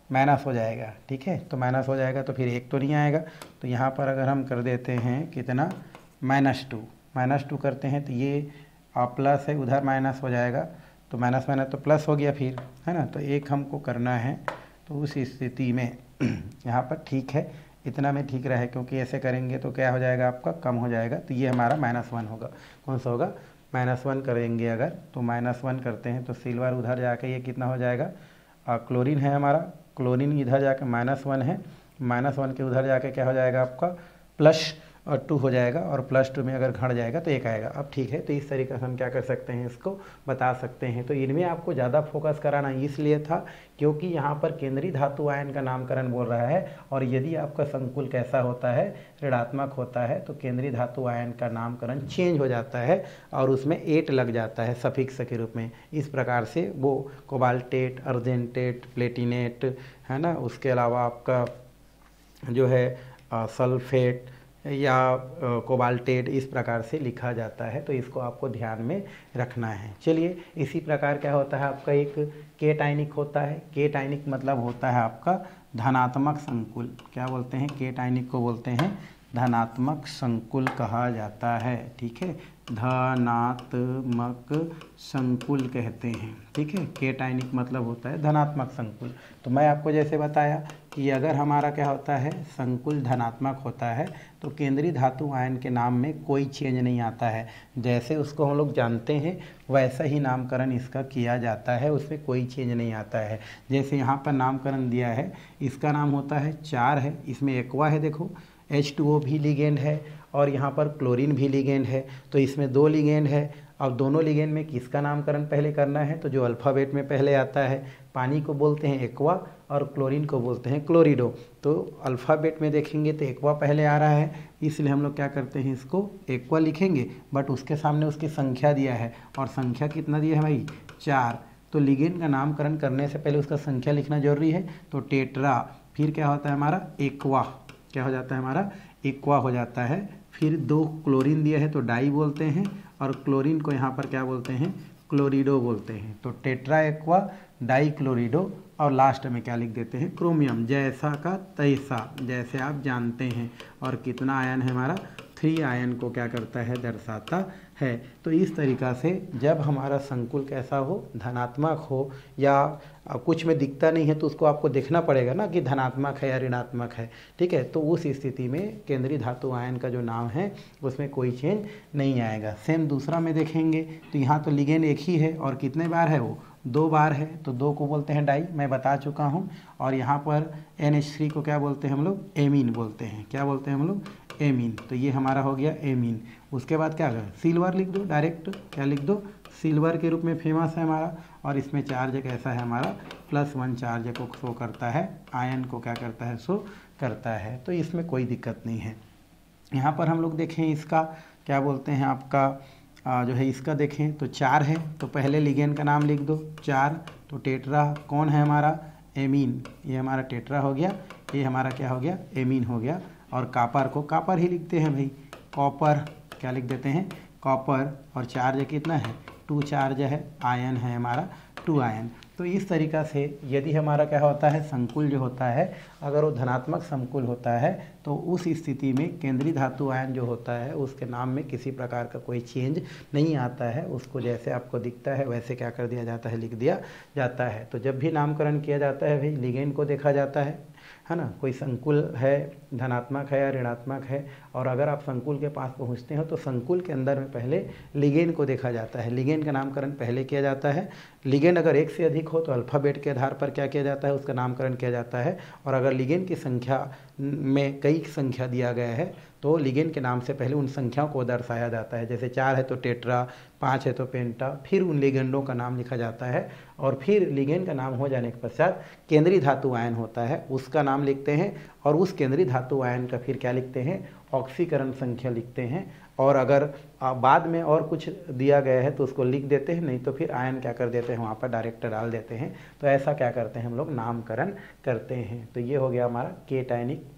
माइनस हो जाएगा। ठीक है, तो माइनस हो जाएगा तो फिर 1 तो नहीं आएगा। तो यहाँ पर अगर हम कर देते हैं कितना, -2 करते हैं तो ये प्लस है, उधर माइनस हो जाएगा, तो माइनस तो प्लस हो गया फिर, है ना। तो 1 हमको करना है, तो उस स्थिति में यहाँ पर ठीक है, इतना में ठीक रहे, क्योंकि ऐसे करेंगे तो क्या हो जाएगा, आपका कम हो जाएगा। तो ये हमारा -1 होगा। कौन सा होगा, -1 करेंगे अगर, तो -1 करते हैं तो सिल्वर उधर जाके ये कितना हो जाएगा, क्लोरीन है हमारा, क्लोरीन इधर जाके -1 है, -1 के उधर जाके क्या हो जाएगा, आपका +2 हो जाएगा, और +2 में अगर घट जाएगा तो 1 आएगा। अब ठीक है, तो इस तरीके से हम क्या कर सकते हैं, इसको बता सकते हैं। तो इनमें आपको ज़्यादा फोकस कराना इसलिए था क्योंकि यहाँ पर केंद्रीय धातु आयन का नामकरण बोल रहा है, और यदि आपका संकुल कैसा होता है, ऋणात्मक होता है, तो केंद्रीय धातु आयन का नामकरण चेंज हो जाता है और उसमें एट लग जाता है सफिक्स के रूप में। इस प्रकार से वो कोबाल्टेट, अर्जेंटेट, प्लेटिनेट, है ना, उसके अलावा आपका जो है सल्फेट या कोबाल्टेट, इस प्रकार से लिखा जाता है। तो इसको आपको ध्यान में रखना है। चलिए, इसी प्रकार क्या होता है, आपका एक केटाइनिक होता है। केटाइनिक मतलब होता है आपका धनात्मक संकुल। क्या बोलते हैं, केटाइनिक को बोलते हैं धनात्मक संकुल कहा जाता है। ठीक है, धनात्मक संकुल कहते हैं। ठीक है, केटाइनिक मतलब होता है धनात्मक संकुल। तो मैं आपको जैसे बताया कि अगर हमारा क्या होता है, संकुल धनात्मक होता है तो केंद्रीय धातु आयन के नाम में कोई चेंज नहीं आता है। जैसे उसको हम लोग जानते हैं वैसा ही नामकरण इसका किया जाता है, उसमें कोई चेंज नहीं आता है। जैसे यहाँ पर नामकरण दिया है, इसका नाम होता है 4 है, इसमें एक्वा है, देखो H2O भी लिगेंड है और यहाँ पर क्लोरीन भी लिगेंड है। तो इसमें 2 लिगेंड है। अब दोनों लिगेंड में किसका नामकरण पहले करना है, तो जो अल्फ़ाबेट में पहले आता है। पानी को बोलते हैं एक्वा और क्लोरीन को बोलते हैं क्लोरिडो। तो अल्फ़ाबेट में देखेंगे तो एक्वा पहले आ रहा है, इसलिए हम लोग क्या करते हैं, इसको एक्वा लिखेंगे, बट उसके सामने उसकी संख्या दिया है, और संख्या कितना दिया है भाई, 4। तो लिगेंड का नामकरण करने से पहले उसका संख्या लिखना जरूरी है। तो टेट्रा, फिर क्या होता है हमारा एक्वा, क्या हो जाता है हमारा, एक्वा हो जाता है। फिर 2 क्लोरीन दिया है तो डाई बोलते हैं, और क्लोरीन को यहाँ पर क्या बोलते हैं, क्लोरिडो बोलते हैं। तो टेट्रा एक्वा, डाई क्लोरिडो, और लास्ट में क्या लिख देते हैं, क्रोमियम, जैसा का तैसा, जैसे आप जानते हैं। और कितना आयन है हमारा, 3 आयन को क्या करता है, दर्शाता है। तो इस तरीक़ा से जब हमारा संकुल कैसा हो, धनात्मक हो, या कुछ में दिखता नहीं है तो उसको आपको देखना पड़ेगा ना कि धनात्मक है या ऋणात्मक है। ठीक है, तो उस स्थिति में केंद्रीय धातु आयन का जो नाम है उसमें कोई चेंज नहीं आएगा। सेम दूसरा में देखेंगे तो यहाँ तो लिगेंड एक ही है, और कितने बार है वो, 2 बार है, तो 2 को बोलते हैं डाई, मैं बता चुका हूँ। और यहाँ पर NH3 को क्या बोलते हैं हम लोग, एमीन बोलते हैं। क्या बोलते हैं हम लोग, एमीन। तो ये हमारा हो गया एमीन। उसके बाद क्या करें, सिल्वर लिख दो डायरेक्ट, क्या लिख दो, सिल्वर के रूप में फेमस है हमारा। और इसमें चार्ज कैसा है हमारा, +1 चार्ज को शो करता है, आयन को क्या करता है, शो करता है। तो इसमें कोई दिक्कत नहीं है। यहाँ पर हम लोग देखें इसका क्या बोलते हैं, आपका जो है इसका देखें तो 4 है, तो पहले लिगेंड का नाम लिख दो 4। तो टेट्रा कौन है हमारा, एमीन, ये हमारा टेट्रा हो गया, ये हमारा क्या हो गया, एमीन हो गया। और कॉपर को कॉपर ही लिखते हैं भाई, कॉपर, क्या लिख देते हैं, कॉपर। और चार्ज कितना है, 2 चार्ज है, आयन है हमारा 2 आयन। तो इस तरीक़ा से यदि हमारा क्या होता है, संकुल जो होता है, अगर वो धनात्मक संकुल होता है तो उस स्थिति में केंद्रीय धातु आयन जो होता है उसके नाम में किसी प्रकार का कोई चेंज नहीं आता है। उसको जैसे आपको दिखता है वैसे क्या कर दिया जाता है, लिख दिया जाता है। तो जब भी नामकरण किया जाता है भाई, लिगेंड को देखा जाता है है ना, कोई संकुल है, धनात्मक है या ऋणात्मक है, और अगर आप संकुल के पास पहुंचते हो तो संकुल के अंदर में पहले लिगेंड को देखा जाता है। लिगेंड का नामकरण पहले किया जाता है। लिगेंड अगर एक से अधिक हो तो अल्फ़ाबेट के आधार पर क्या किया जाता है, उसका नामकरण किया जाता है। और अगर लिगेंड की संख्या में कई संख्या दिया गया है तो लिगेंड के नाम से पहले उन संख्याओं को दर्शाया जाता है। जैसे 4 है तो टेट्रा, 5 है तो पेंटा, फिर उन लिगेंडों का नाम लिखा जाता है। और फिर लिगेंड का नाम हो जाने के पश्चात केंद्रीय धातु आयन होता है, उसका नाम लिखते हैं, और उस केंद्रीय धातु आयन का फिर क्या लिखते हैं, ऑक्सीकरण संख्या लिखते हैं। और अगर बाद में और कुछ दिया गया है तो उसको लिख देते हैं, नहीं तो फिर आयन क्या कर देते हैं, वहाँ पर डायरेक्ट डाल देते हैं। तो ऐसा क्या करते हैं हम लोग, नामकरण करते हैं। तो ये हो गया हमारा केटायनिक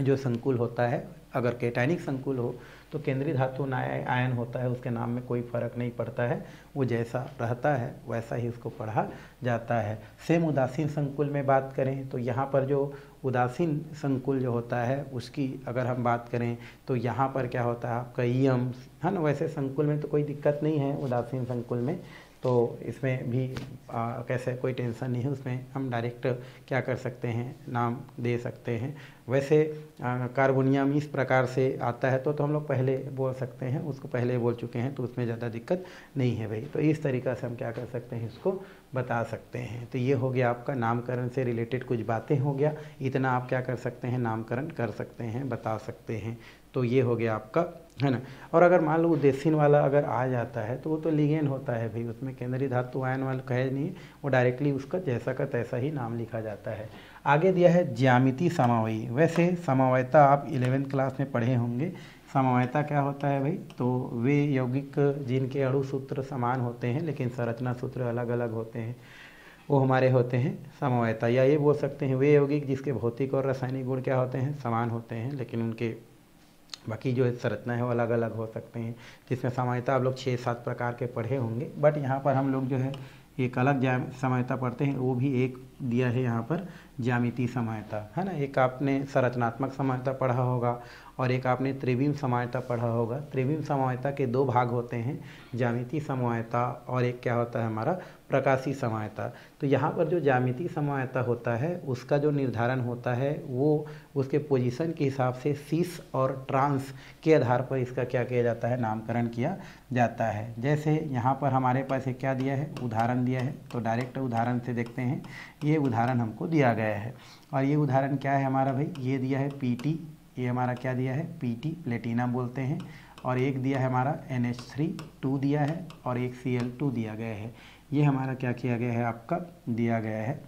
जो संकुल होता है। अगर केटायनिक संकुल हो तो केंद्रीय धातु आयन होता है, उसके नाम में कोई फर्क नहीं पड़ता है, वो जैसा रहता है वैसा ही उसको पढ़ा जाता है। सेम उदासीन संकुल में बात करें तो यहाँ पर जो उदासीन संकुल जो होता है उसकी अगर हम बात करें तो यहाँ पर क्या होता है आपका ईयम, है ना। वैसे संकुल में तो कोई दिक्कत नहीं है, उदासीन संकुल में तो इसमें भी कैसे कोई टेंशन नहीं है, उसमें हम डायरेक्ट क्या कर सकते हैं, नाम दे सकते हैं। वैसे कार्बोनियम इस प्रकार से आता है तो हम लोग पहले बोल सकते हैं, उसको पहले बोल चुके हैं तो उसमें ज़्यादा दिक्कत नहीं है भाई। तो इस तरीक़ा से हम क्या कर सकते हैं, इसको बता सकते हैं। तो ये हो गया आपका नामकरण से रिलेटेड कुछ बातें हो गया, इतना आप क्या कर सकते हैं, नामकरण कर सकते हैं, बता सकते हैं। तो ये हो गया आपका, है ना। और अगर मान लो उदेसीन वाला अगर आ जाता है तो वो तो लिगेंड होता है भाई, उसमें केंद्रीय धातु आयन वाला कहे नहीं, वो डायरेक्टली उसका जैसा का तैसा ही नाम लिखा जाता है। आगे दिया है ज्यामिति समवायी। वैसे समवायता आप 11वीं क्लास में पढ़े होंगे। समवायता क्या होता है भाई, तो वे यौगिक जिनके अणु सूत्र समान होते हैं लेकिन संरचना सूत्र अलग अलग होते हैं, वो हमारे होते हैं समवायता। या ये बोल सकते हैं वे यौगिक जिसके भौतिक और रासायनिक गुण क्या होते हैं, समान होते हैं, लेकिन उनके बाकी जो है संरचना है वो अलग अलग हो सकते हैं। जिसमें समवायता आप लोग 6-7 प्रकार के पढ़े होंगे, बट यहाँ पर हम लोग जो है एक अलग समवायता पढ़ते हैं, वो भी एक दिया है यहाँ पर ज्यामितीय समवायता, है ना। एक आपने संरचनात्मक समवायता पढ़ा होगा और एक आपने त्रिविम समवायता पढ़ा होगा। त्रिविम समवायता के 2 भाग होते हैं, ज्यामितीय समवायता और एक क्या होता है हमारा प्रकाशीय समवायता। तो यहाँ पर जो ज्यामितीय समवायता होता है उसका जो निर्धारण होता है वो उसके पोजीशन के हिसाब से सीस और ट्रांस के आधार पर इसका क्या किया जाता है, नामकरण किया जाता है। जैसे यहाँ पर हमारे पास एक क्या दिया है, उदाहरण दिया है, तो डायरेक्ट उदाहरण से देखते हैं। ये उदाहरण हमको दिया गया है और ये उदाहरण क्या है हमारा भाई, ये दिया है पीटी, ये हमारा क्या दिया है, पीटी प्लेटिनम बोलते हैं। और एक दिया है हमारा NH3 दिया है और एक Cl2 दिया गया है। ये हमारा क्या किया गया है, आपका दिया गया है।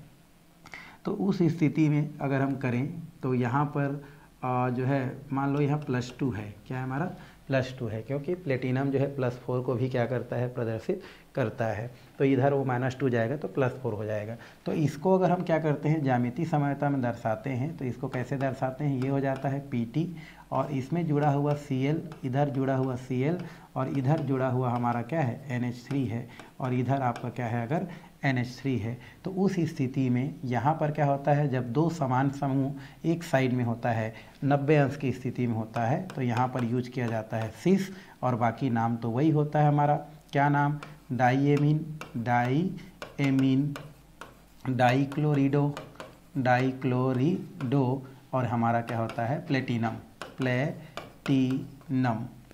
तो उस स्थिति में अगर हम करें तो यहाँ पर जो है मान लो यहाँ +2 है, क्या है हमारा +2 है, क्योंकि प्लेटिनम जो है +4 को भी क्या करता है, प्रदर्शित करता है। तो इधर वो -2 जाएगा तो +4 हो जाएगा। तो इसको अगर हम क्या करते हैं, ज्यामितीय समवायता में दर्शाते हैं तो इसको कैसे दर्शाते हैं, ये हो जाता है PT और इसमें जुड़ा हुआ Cl, इधर जुड़ा हुआ Cl और इधर जुड़ा हुआ हमारा क्या है, NH3 है और इधर आपका क्या है, अगर NH3 है। तो उस स्थिति में यहाँ पर क्या होता है, जब 2 समान समूह एक साइड में होता है, 90 अंश की स्थिति में होता है, तो यहाँ पर यूज किया जाता है सिस और बाकी नाम तो वही होता है हमारा, क्या नाम, डाईएमीन, डाईक्लोरिडो और हमारा क्या होता है, प्लेटिनम,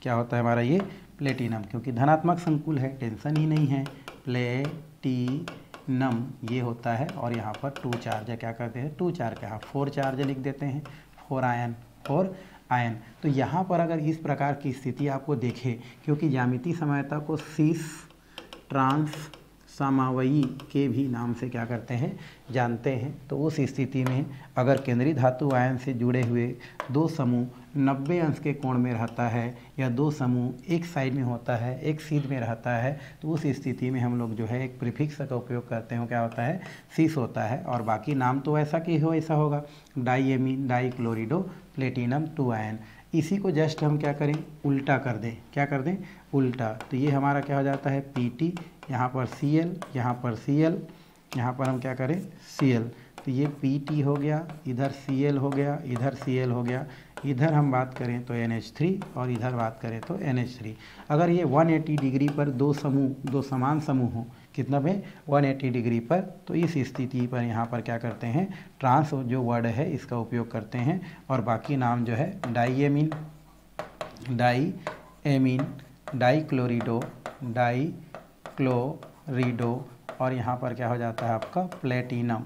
क्या होता है हमारा ये प्लेटिनम, क्योंकि धनात्मक संकुल है, टेंशन ही नहीं है। प्लेटिनम ये होता है और यहाँ पर 2 चार्ज क्या करते हैं, 2 चार्ज क्या 4 चार्ज लिख देते हैं, 4 आयन। तो यहाँ पर अगर इस प्रकार की स्थिति आपको देखे, क्योंकि ज्यामितीय समवायता को सीस ट्रांस समवायी के भी नाम से क्या करते हैं, जानते हैं। तो उस स्थिति में अगर केंद्रीय धातु आयन से जुड़े हुए 2 समूह 90 अंश के कोण में रहता है या 2 समूह एक साइड में होता है, एक सीध में रहता है, तो उस स्थिति में हम लोग जो है एक प्रीफिक्स का उपयोग करते हैं, क्या होता है, सीस होता है। और बाकी नाम तो ऐसा कि हो ऐसा होगा, डाईएमीन, डाईक्लोरिडो, प्लेटिनम 2 आयन। इसी को जस्ट हम क्या करें, उल्टा कर दें, क्या कर दें, उल्टा। तो ये हमारा क्या हो जाता है, PT, यहाँ पर Cl, यहाँ पर Cl, यहाँ पर हम क्या करें, Cl। तो ये PT हो गया, इधर Cl हो गया, इधर Cl हो गया, इधर हम बात करें तो NH3 और इधर बात करें तो NH3। अगर ये 180 डिग्री पर 2 समान समूह हो, कितना पे 180 डिग्री पर। तो इस स्थिति पर यहाँ पर क्या करते हैं, ट्रांस जो वर्ड है इसका उपयोग करते हैं, और बाकी नाम जो है डाईएमीन, डाईक्लोरिडो, डाईक्लोरिडो, और यहाँ पर क्या हो जाता है आपका प्लेटिनम,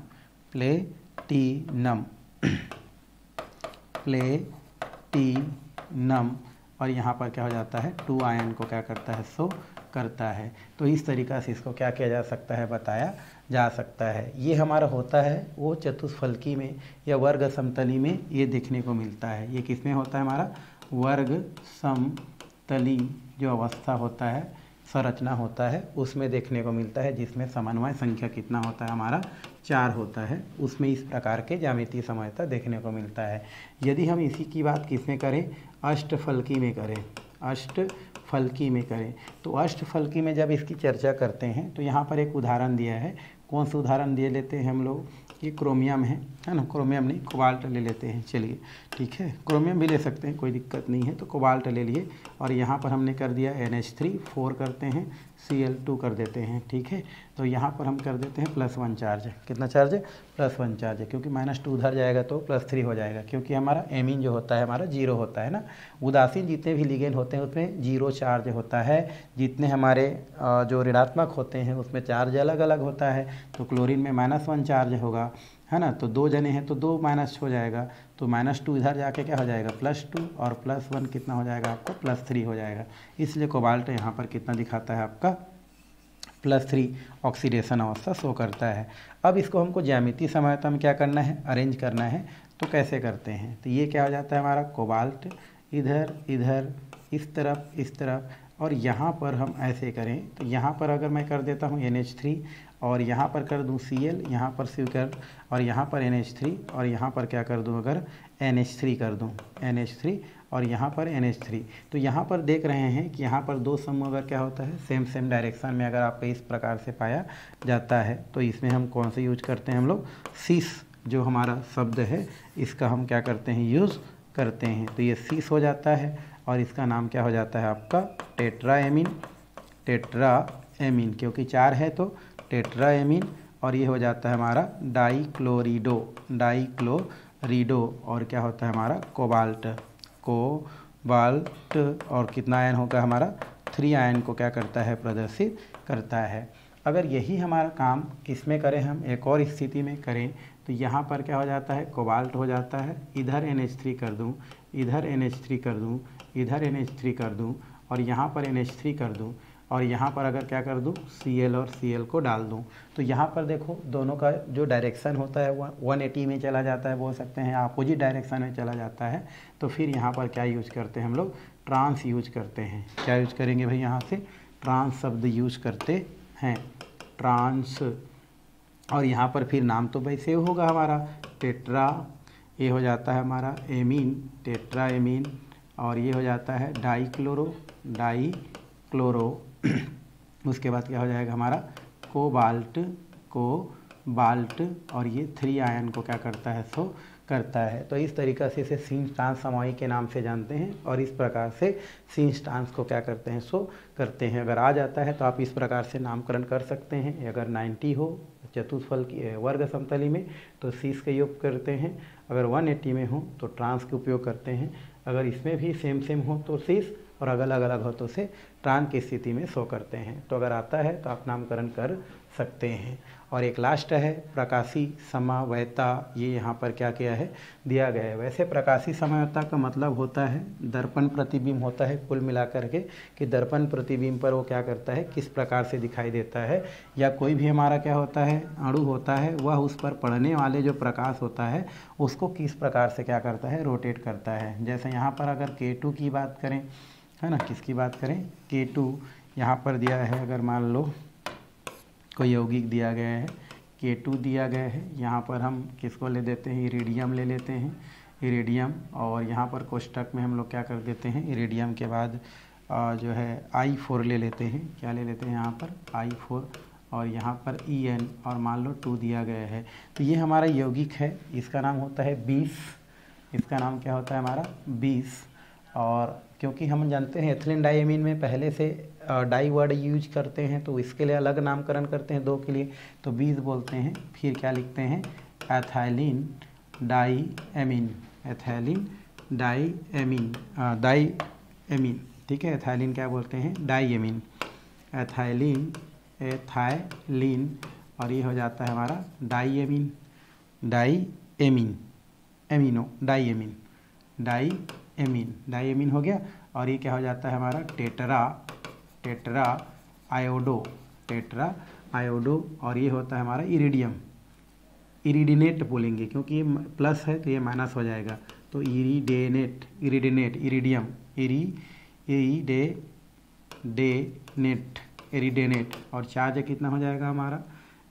और यहाँ पर क्या हो जाता है 2 आयन को क्या करता है, शो करता है। तो इस तरीक़ा से इसको क्या किया जा सकता है, बताया जा सकता है। ये हमारा होता है वो चतुष्फलकी में या वर्ग समतली में ये देखने को मिलता है। ये किस में होता है, हमारा वर्ग समतली जो अवस्था होता है, संरचना होता है, उसमें देखने को मिलता है, जिसमें समन्वय संख्या कितना होता है, हमारा 4 होता है। उसमें इस प्रकार के ज्यामितीय समन्वयता देखने को मिलता है। यदि हम इसी की बात किसमें करें, अष्टफलकी में करें, अष्टफलकी में करें, तो अष्टफलकी में जब इसकी चर्चा करते हैं तो यहाँ पर एक उदाहरण दिया है। कौन सा उदाहरण दिए लेते हैं हम लोग, ये क्रोमियम है ना, क्रोमियम नहीं कोबाल्ट ले लेते हैं, चलिए ठीक है, क्रोमियम भी ले सकते हैं, कोई दिक्कत नहीं है। तो कोबाल्ट ले लिए और यहाँ पर हमने कर दिया NH3, 4 करते हैं, Cl2 कर देते हैं, ठीक है। तो यहाँ पर हम कर देते हैं +1 चार्ज। कितना चार्ज है, +1 चार्ज है, क्योंकि -2 उधर जाएगा तो +3 हो जाएगा, क्योंकि हमारा एमीन जो होता है हमारा 0 होता है ना। उदासीन जितने भी लिगेंड होते हैं उसमें 0 चार्ज होता है, जितने हमारे जो ऋणात्मक होते हैं उसमें चार्ज अलग अलग होता है। तो क्लोरीन में -1 चार्ज होगा, है ना, तो 2 जने हैं तो 2 माइनस हो जाएगा, तो -2 इधर जाके क्या हो जाएगा +2, और +1 कितना हो जाएगा आपको +3 हो जाएगा। इसलिए कोबाल्ट यहाँ पर कितना दिखाता है आपका +3 ऑक्सीडेशन अवस्था शो करता है। अब इसको हमको ज्यामितीय समन्वयता में क्या करना है, अरेंज करना है। तो कैसे करते हैं, तो ये क्या हो जाता है हमारा कोबाल्ट इधर इधर इस तरफ, और यहाँ पर हम ऐसे करें तो यहाँ पर अगर मैं कर देता हूँ NH3 और यहाँ पर कर दूँ Cl, यहाँ पर Cl और यहाँ पर NH3 और यहाँ पर क्या कर दूँ, अगर NH3 कर दूँ, NH3 और यहाँ पर NH3, तो यहाँ पर देख रहे हैं कि यहाँ पर 2 समूह अगर क्या होता है सेम डायरेक्शन में अगर आपको इस प्रकार से पाया जाता है, तो इसमें हम कौन से यूज करते हैं, हम लोग सीस जो हमारा शब्द है इसका हम क्या करते हैं, यूज़ करते हैं। तो ये सीस हो जाता है और इसका नाम क्या हो जाता है आपका टेट्राएमीन, क्योंकि 4 है तो टेट्राएमीन, और ये हो जाता है हमारा डाईक्लोरिडो, और क्या होता है हमारा कोबाल्ट, और कितना आयन होगा हमारा 3 आयन को क्या करता है, प्रदर्शित करता है। अगर यही हमारा काम किस में करें, हम एक और स्थिति में करें, तो यहाँ पर क्या हो जाता है, कोबाल्ट हो जाता है, इधर NH3 कर दूँ, इधर NH3 कर दूँ, इधर NH3 कर दूँ, और यहाँ पर NH3 कर दूँ, और यहाँ पर अगर क्या कर दूँ Cl और Cl को डाल दूँ, तो यहाँ पर देखो दोनों का जो डायरेक्शन होता है वो 180 में चला जाता है, बोल सकते हैं अपोजिट डायरेक्शन में चला जाता है। तो फिर यहाँ पर क्या यूज करते हैं हम लोग, ट्रांस यूज करते हैं। क्या यूज करेंगे भाई, यहाँ से ट्रांस शब्द यूज करते हैं, ट्रांस, और यहाँ पर फिर नाम तो भाई सेव होगा हमारा टेट्रा, ये हो जाता है हमारा एमीन, टेट्राएमीन, और ये हो जाता है डाईक्लोरो, उसके बाद क्या हो जाएगा हमारा कोबाल्ट, और ये 3 आयन को क्या करता है, शो करता है। तो इस तरीक़ा से इसे सीन्स ट्रांस समवायी के नाम से जानते हैं, और इस प्रकार से सीन्स ट्रांस को क्या करते हैं, शो करते हैं। अगर आ जाता है तो आप इस प्रकार से नामकरण कर सकते हैं। अगर 90 हो चतुष्फल की वर्ग समतली में तो सीस का उपयोग करते हैं, अगर 180 में हो तो ट्रांस के उपयोग करते हैं, अगर इसमें भी सेम हो तो सीस, और अगर अलग अलग हो तो उसे ट्रांस की स्थिति में शो करते हैं। तो अगर आता है तो आप नामकरण कर सकते हैं। और एक लास्ट है प्रकाशी समन्वयता, ये यहाँ पर क्या किया है, दिया गया है। वैसे प्रकाशी समन्वयता का मतलब होता है दर्पण प्रतिबिंब होता है, कुल मिलाकर के कि दर्पण प्रतिबिंब पर वो क्या करता है, किस प्रकार से दिखाई देता है, या कोई भी हमारा क्या होता है अणु होता है, वह उस पर पड़ने वाले जो प्रकाश होता है उसको किस प्रकार से क्या करता है, रोटेट करता है। जैसे यहाँ पर अगर K2 की बात करें, है ना, किसकी बात करें, K2 यहाँ पर दिया है, अगर मान लो कोई यौगिक दिया गया है, K2 दिया गया है, यहाँ पर हम किसको ले देते हैं, इरिडियम ले लेते हैं, इरिडियम, और यहाँ पर कोष्टक में हम लोग क्या कर देते हैं, इरिडियम के बाद जो है I4 ले लेते हैं, क्या ले लेते हैं यहाँ पर I4, और यहाँ पर En, और मान लो 2 दिया गया है। तो ये हमारा यौगिक है, इसका नाम होता है 20, इसका नाम क्या होता है हमारा 20, और क्योंकि हम जानते हैं एथिलीन डाइएमीन में पहले से डाई वर्ड यूज करते हैं, तो इसके लिए अलग नामकरण करते हैं 2 के लिए, तो 20 बोलते हैं। फिर क्या लिखते हैं, ethylene diamine, ethylene diamine, diamine, ठीक है। एथिलीन क्या बोलते हैं, डाइएमीन, एथिलीन, एथिलीन, और ये हो जाता है हमारा diamine, diamine, amino, diamine, diamine, diamine हो गया। और ये क्या हो जाता है हमारा tetra, tetra iodo, tetra iodo, और ये होता है हमारा इरिडियम, इरिडिनेट बोलेंगे क्योंकि ये प्लस है तो ये माइनस हो जाएगा, तो इरिडेनेट, इरिडिनेट, इरिडियम, इरिडेनेट, इरिडेनेट, और चार्ज कितना हो जाएगा हमारा,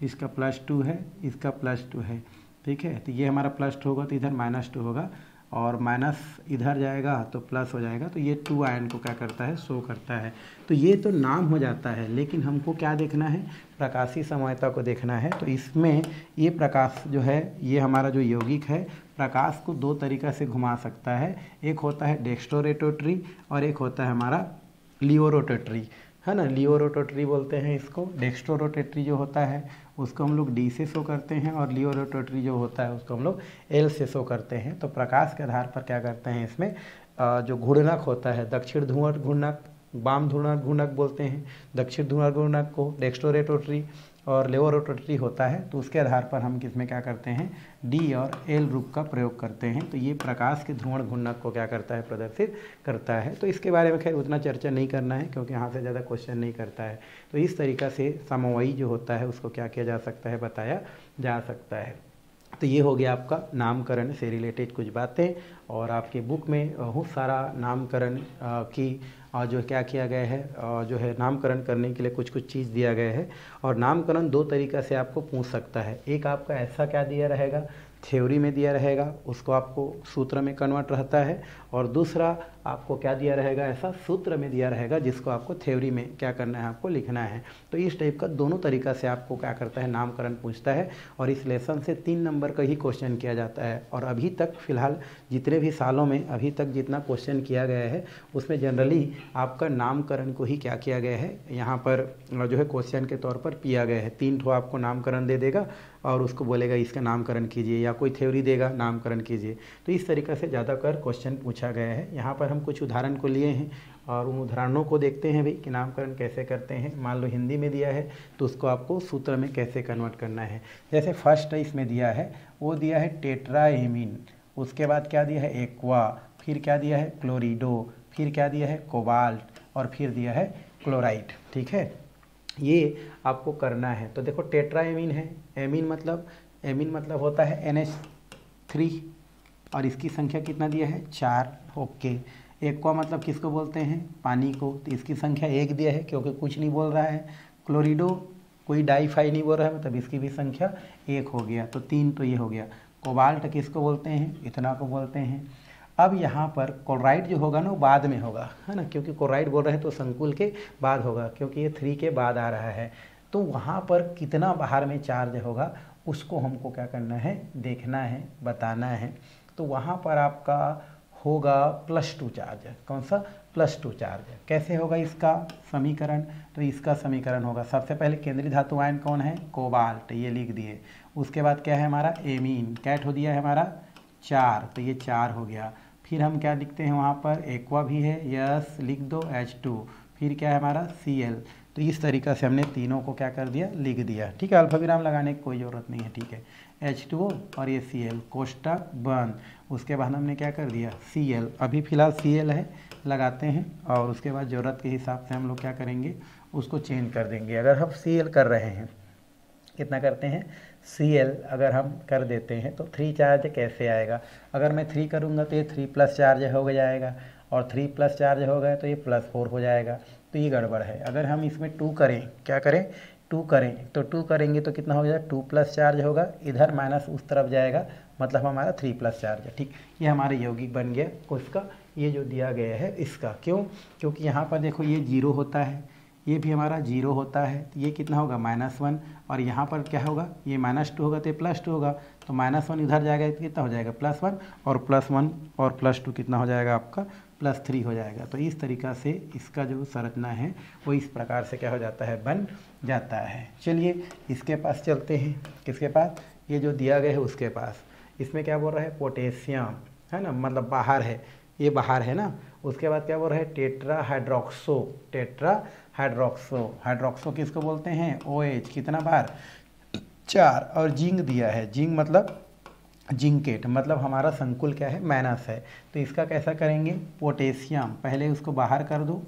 इसका +2 है, इसका +2 है, ठीक है। तो ये हमारा +2 होगा तो इधर -2 होगा, और माइनस इधर जाएगा तो प्लस हो जाएगा, तो ये 2 आयन को क्या करता है, शो करता है। तो ये तो नाम हो जाता है, लेकिन हमको क्या देखना है, प्रकाशीय समयता को देखना है। तो इसमें ये प्रकाश जो है, ये हमारा जो यौगिक है प्रकाश को 2 तरीक़ा से घुमा सकता है। एक होता है डेक्स्ट्रोरोटेटरी और एक होता है हमारा लियोरोटेटरी, है ना। लियोरोटेटरी बोलते हैं इसको। डेक्स्ट्रोरोटेटरी जो होता है उसको हम लोग D से शो करते हैं, और लियोरोटेटरी जो होता है उसको हम लोग L से शो करते हैं। तो प्रकाश के आधार पर क्या करते हैं, इसमें जो घूर्णक होता है, दक्षिण ध्रुव घूर्णक, वाम ध्रुव घूर्णक बोलते हैं, दक्षिण ध्रुव घूर्णक को डेक्स्ट्रोरोटेटरी और लियोरोटेटरी होता है। तो उसके आधार पर हम किसमें क्या करते हैं, D और L रूप का प्रयोग करते हैं। तो ये प्रकाश के ध्रुवण घूर्णक को क्या करता है, प्रदर्शित करता है। तो इसके बारे में खैर उतना चर्चा नहीं करना है क्योंकि यहाँ से ज़्यादा क्वेश्चन नहीं करता है। तो इस तरीक़ा से समवायी जो होता है उसको क्या किया जा सकता है, बताया जा सकता है। तो ये हो गया आपका नामकरण से रिलेटेड कुछ बातें, और आपके बुक में बहुत सारा नामकरण की जो क्या किया गया है, जो है नामकरण करने के लिए कुछ कुछ चीज़ दिया गया है। और नामकरण 2 तरीक़ा से आपको पूछ सकता है। एक आपका ऐसा क्या दिया रहेगा, थ्योरी में दिया रहेगा, उसको आपको सूत्र में कन्वर्ट रहता है, और दूसरा आपको क्या दिया रहेगा, ऐसा सूत्र में दिया रहेगा जिसको आपको थ्योरी में क्या करना है, आपको लिखना है। तो इस टाइप का दोनों तरीक़ा से आपको क्या करता है, नामकरण पूछता है। और इस लेसन से 3 नंबर का ही क्वेश्चन किया जाता है। और अभी तक फ़िलहाल जितने भी सालों में अभी तक जितना क्वेश्चन किया गया है उसमें जनरली आपका नामकरण को ही क्या किया गया है, यहाँ पर जो है क्वेश्चन के तौर पर किया गया है। 3 ठो आपको नामकरण दे देगा और उसको बोलेगा इसका नामकरण कीजिए, या कोई थ्योरी देगा नामकरण कीजिए। तो इस तरीक़े से ज़्यादातर क्वेश्चन पूछा गया है। यहाँ पर हम कुछ उदाहरण को लिए हैं और उन उदाहरणों को देखते हैं भाई कि नामकरण कैसे करते हैं। मान लो हिंदी में दिया है तो उसको आपको सूत्र में कैसे कन्वर्ट करना है। जैसे फर्स्ट इसमें दिया है, वो दिया है टेट्राएमीन, उसके बाद क्या दिया है, एक्वा, फिर क्या दिया है, क्लोरिडो, फिर क्या दिया है, कोबाल्ट, और फिर दिया है क्लोराइड, ठीक है। ये आपको करना है। तो देखो टेट्राएमीन है, एमीन मतलब होता है NH3, और इसकी संख्या कितना दिया है, 4, ओके। एक्वा मतलब किसको बोलते हैं, पानी को, तो इसकी संख्या 1 दिया है क्योंकि कुछ नहीं बोल रहा है। क्लोरिडो कोई डाईफाई नहीं बोल रहा है, मतलब इसकी भी संख्या 1 हो गया, तो 3 तो ये हो गया। कोबाल्ट किसको बोलते हैं, इतना को बोलते हैं। अब यहाँ पर क्लोराइड जो होगा ना वो बाद में होगा, है ना, क्योंकि क्लोराइड बोल रहे हैं तो संकुल के बाद होगा, क्योंकि ये 3 के बाद आ रहा है। तो वहाँ पर कितना बाहर में चार्ज होगा उसको हमको क्या करना है, देखना है, बताना है। तो वहाँ पर आपका होगा +2 चार्ज। कौन सा, +2 चार्ज। कैसे होगा इसका समीकरण, तो इसका समीकरण होगा, सबसे पहले केंद्रीय धातु आयन कौन है, कोबाल्ट, ये लिख दिए। उसके बाद क्या है हमारा, एमीन, कैट हो दिया है हमारा 4, तो ये 4 हो गया। फिर हम क्या लिखते हैं वहाँ पर, एक्वा भी है, यस लिख दो, H2, फिर क्या है हमारा Cl। तो इस तरीक़ा से हमने तीनों को क्या कर दिया, लिख दिया, ठीक है। अल्फा विराम लगाने की कोई ज़रूरत नहीं है, ठीक है। H2O और ये Cl, कोष्टक बंद। उसके बाद हमने क्या कर दिया, Cl, अभी फ़िलहाल Cl है, लगाते हैं, और उसके बाद ज़रूरत के हिसाब से हम लोग क्या करेंगे, उसको चेंज कर देंगे। अगर हम Cl कर रहे हैं, कितना करते हैं, Cl अगर हम कर देते हैं तो 3 चार्ज कैसे आएगा। अगर मैं 3 करूँगा तो ये 3+ चार्ज हो जाएगा, और 3+ चार्ज हो गए तो ये +4 हो जाएगा, तो ये गड़बड़ है। अगर हम इसमें 2 करें, क्या करें, 2 करें, तो 2 करेंगे तो कितना हो जाएगा, 2+ चार्ज होगा, इधर माइनस उस तरफ जाएगा, मतलब हमारा 3+ चार्ज है, ठीक। ये हमारे यौगिक बन गया उसका, ये जो दिया गया है इसका। क्यों, क्योंकि यहाँ पर देखो ये 0 होता है, ये भी हमारा 0 होता है, तो ये कितना होगा, -1, और यहाँ पर क्या होगा, ये -2 होगा तो ये +2 होगा, तो -1 इधर जाएगा तो कितना हो जाएगा, +1, और +1 और +2 कितना हो जाएगा आपका +3 हो जाएगा। तो इस तरीक़ा से इसका जो संरचना है वो इस प्रकार से क्या हो जाता है, बन जाता है। चलिए इसके पास चलते हैं, किसके पास, ये जो दिया गया है उसके पास। इसमें क्या बोल रहा है, पोटेशियम है ना, मतलब बाहर है, ये बाहर है ना। उसके बाद क्या बोल रहा है, टेट्राहाइड्रोक्सो, हाइड्रोक्सो किसको बोलते हैं, OH, कितना बार, 4। और जिंक दिया है, जिंक मतलब जिंकेट, मतलब हमारा संकुल क्या है, माइनस है। तो इसका कैसा करेंगे, पोटेशियम पहले उसको बाहर कर दो।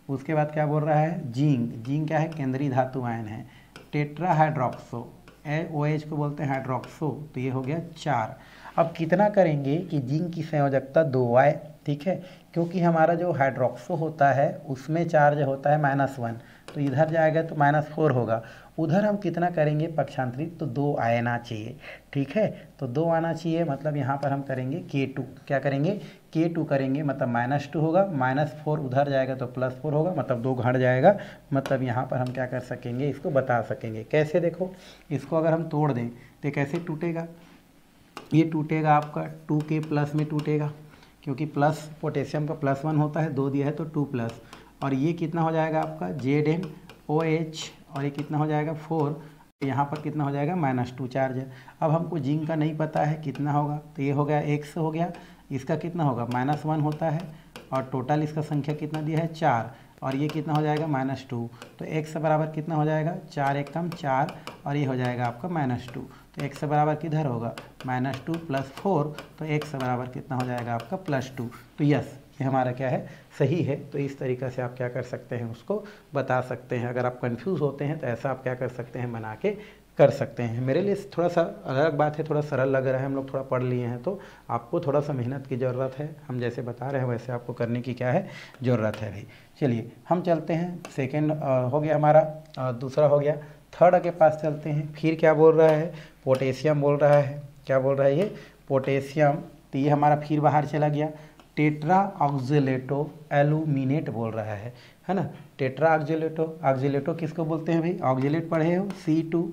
उसके बाद क्या बोल रहा है, जिंक क्या है, केंद्रीय धातु आयन है। टेट्राहाइड्रोक्सो, OH को बोलते हैं हाइड्रोक्सो, तो ये हो गया 4। अब कितना करेंगे कि जिंक की संयोजकता 2 आए, ठीक है, क्योंकि हमारा जो हाइड्रोक्सो होता है उसमें चार्ज होता है -1, तो इधर जाएगा तो -4 होगा। उधर हम कितना करेंगे पक्षांतरित, तो 2 आना चाहिए, ठीक है। तो 2 आना चाहिए, मतलब यहाँ पर हम करेंगे K2, क्या करेंगे, K2 करेंगे, मतलब -2 होगा, -4 उधर जाएगा तो +4 होगा, मतलब 2 घट जाएगा। मतलब यहाँ पर हम क्या कर सकेंगे, इसको बता सकेंगे कैसे। देखो इसको अगर हम तोड़ दें तो कैसे टूटेगा, ये टूटेगा आपका 2K+ में टूटेगा, क्योंकि प्लस पोटेशियम का +1 होता है, 2 दिया है तो 2+, और ये कितना हो जाएगा आपका ZnOH, और ये कितना हो जाएगा 4, यहाँ पर कितना हो जाएगा -2 चार्ज है। अब हमको जिंक का नहीं पता है कितना होगा, तो ये हो गया X हो गया, इसका कितना होगा -1 होता है, और टोटल इसका संख्या कितना दिया है 4, और ये कितना हो जाएगा -2। तो x बराबर कितना हो जाएगा, 4 एकम 4, और ये हो जाएगा आपका -2। तो x बराबर किधर होगा, -2 + 4, तो x बराबर कितना हो जाएगा आपका +2। तो यस, ये हमारा क्या है, सही है। तो इस तरीक़ा से आप क्या कर सकते हैं, उसको बता सकते हैं। अगर आप कंफ्यूज होते हैं तो ऐसा आप क्या कर सकते हैं, बना के कर सकते हैं। मेरे लिए थोड़ा सा अलग बात है, थोड़ा सरल लग रहा है, हम लोग थोड़ा पढ़ लिए हैं, तो आपको थोड़ा सा मेहनत की ज़रूरत है। हम जैसे बता रहे हैं वैसे आपको करने की क्या है, ज़रूरत है भाई। चलिए हम चलते हैं, सेकेंड हो गया हमारा, दूसरा हो गया, थर्ड के पास चलते हैं। फिर क्या बोल रहा है, पोटेशियम बोल रहा है, क्या बोल रहा है ये, पोटेशियम। तो ये हमारा फिर बाहर चला गया, टेट्रा ऑक्जेलेटो एल्यूमिनेट बोल रहा है ना। टेट्रा ऑक्जेलेटो किसको बोलते हैं भाई, ऑक्जेलेट पढ़े हो, C2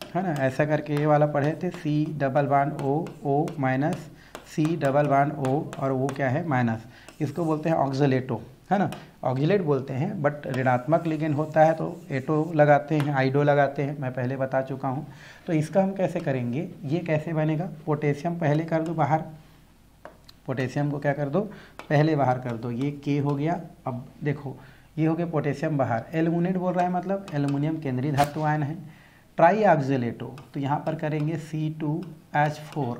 है ना, ऐसा करके ये वाला पढ़े थे, C double bond O minus C double bond O, और वो क्या है माइनस, इसको बोलते हैं ऑक्जेलेटो, है ना। ऑक्जेलेट बोलते हैं, बट ऋणात्मक लिगेंड होता है तो एटो लगाते हैं, आइडो लगाते हैं, मैं पहले बता चुका हूँ। तो इसका हम कैसे करेंगे, ये कैसे बनेगा, पोटेशियम पहले कर दो बाहर, पोटेशियम को क्या कर दो, पहले बाहर कर दो, ये K हो गया। अब देखो ये हो गया पोटेशियम बाहर, एल्यूमिनेट बोल रहा है, मतलब एल्युमिनियम केंद्रीय धातु आयन है। ट्राई ऑक्जेलेटो, तो यहाँ पर करेंगे C2H4,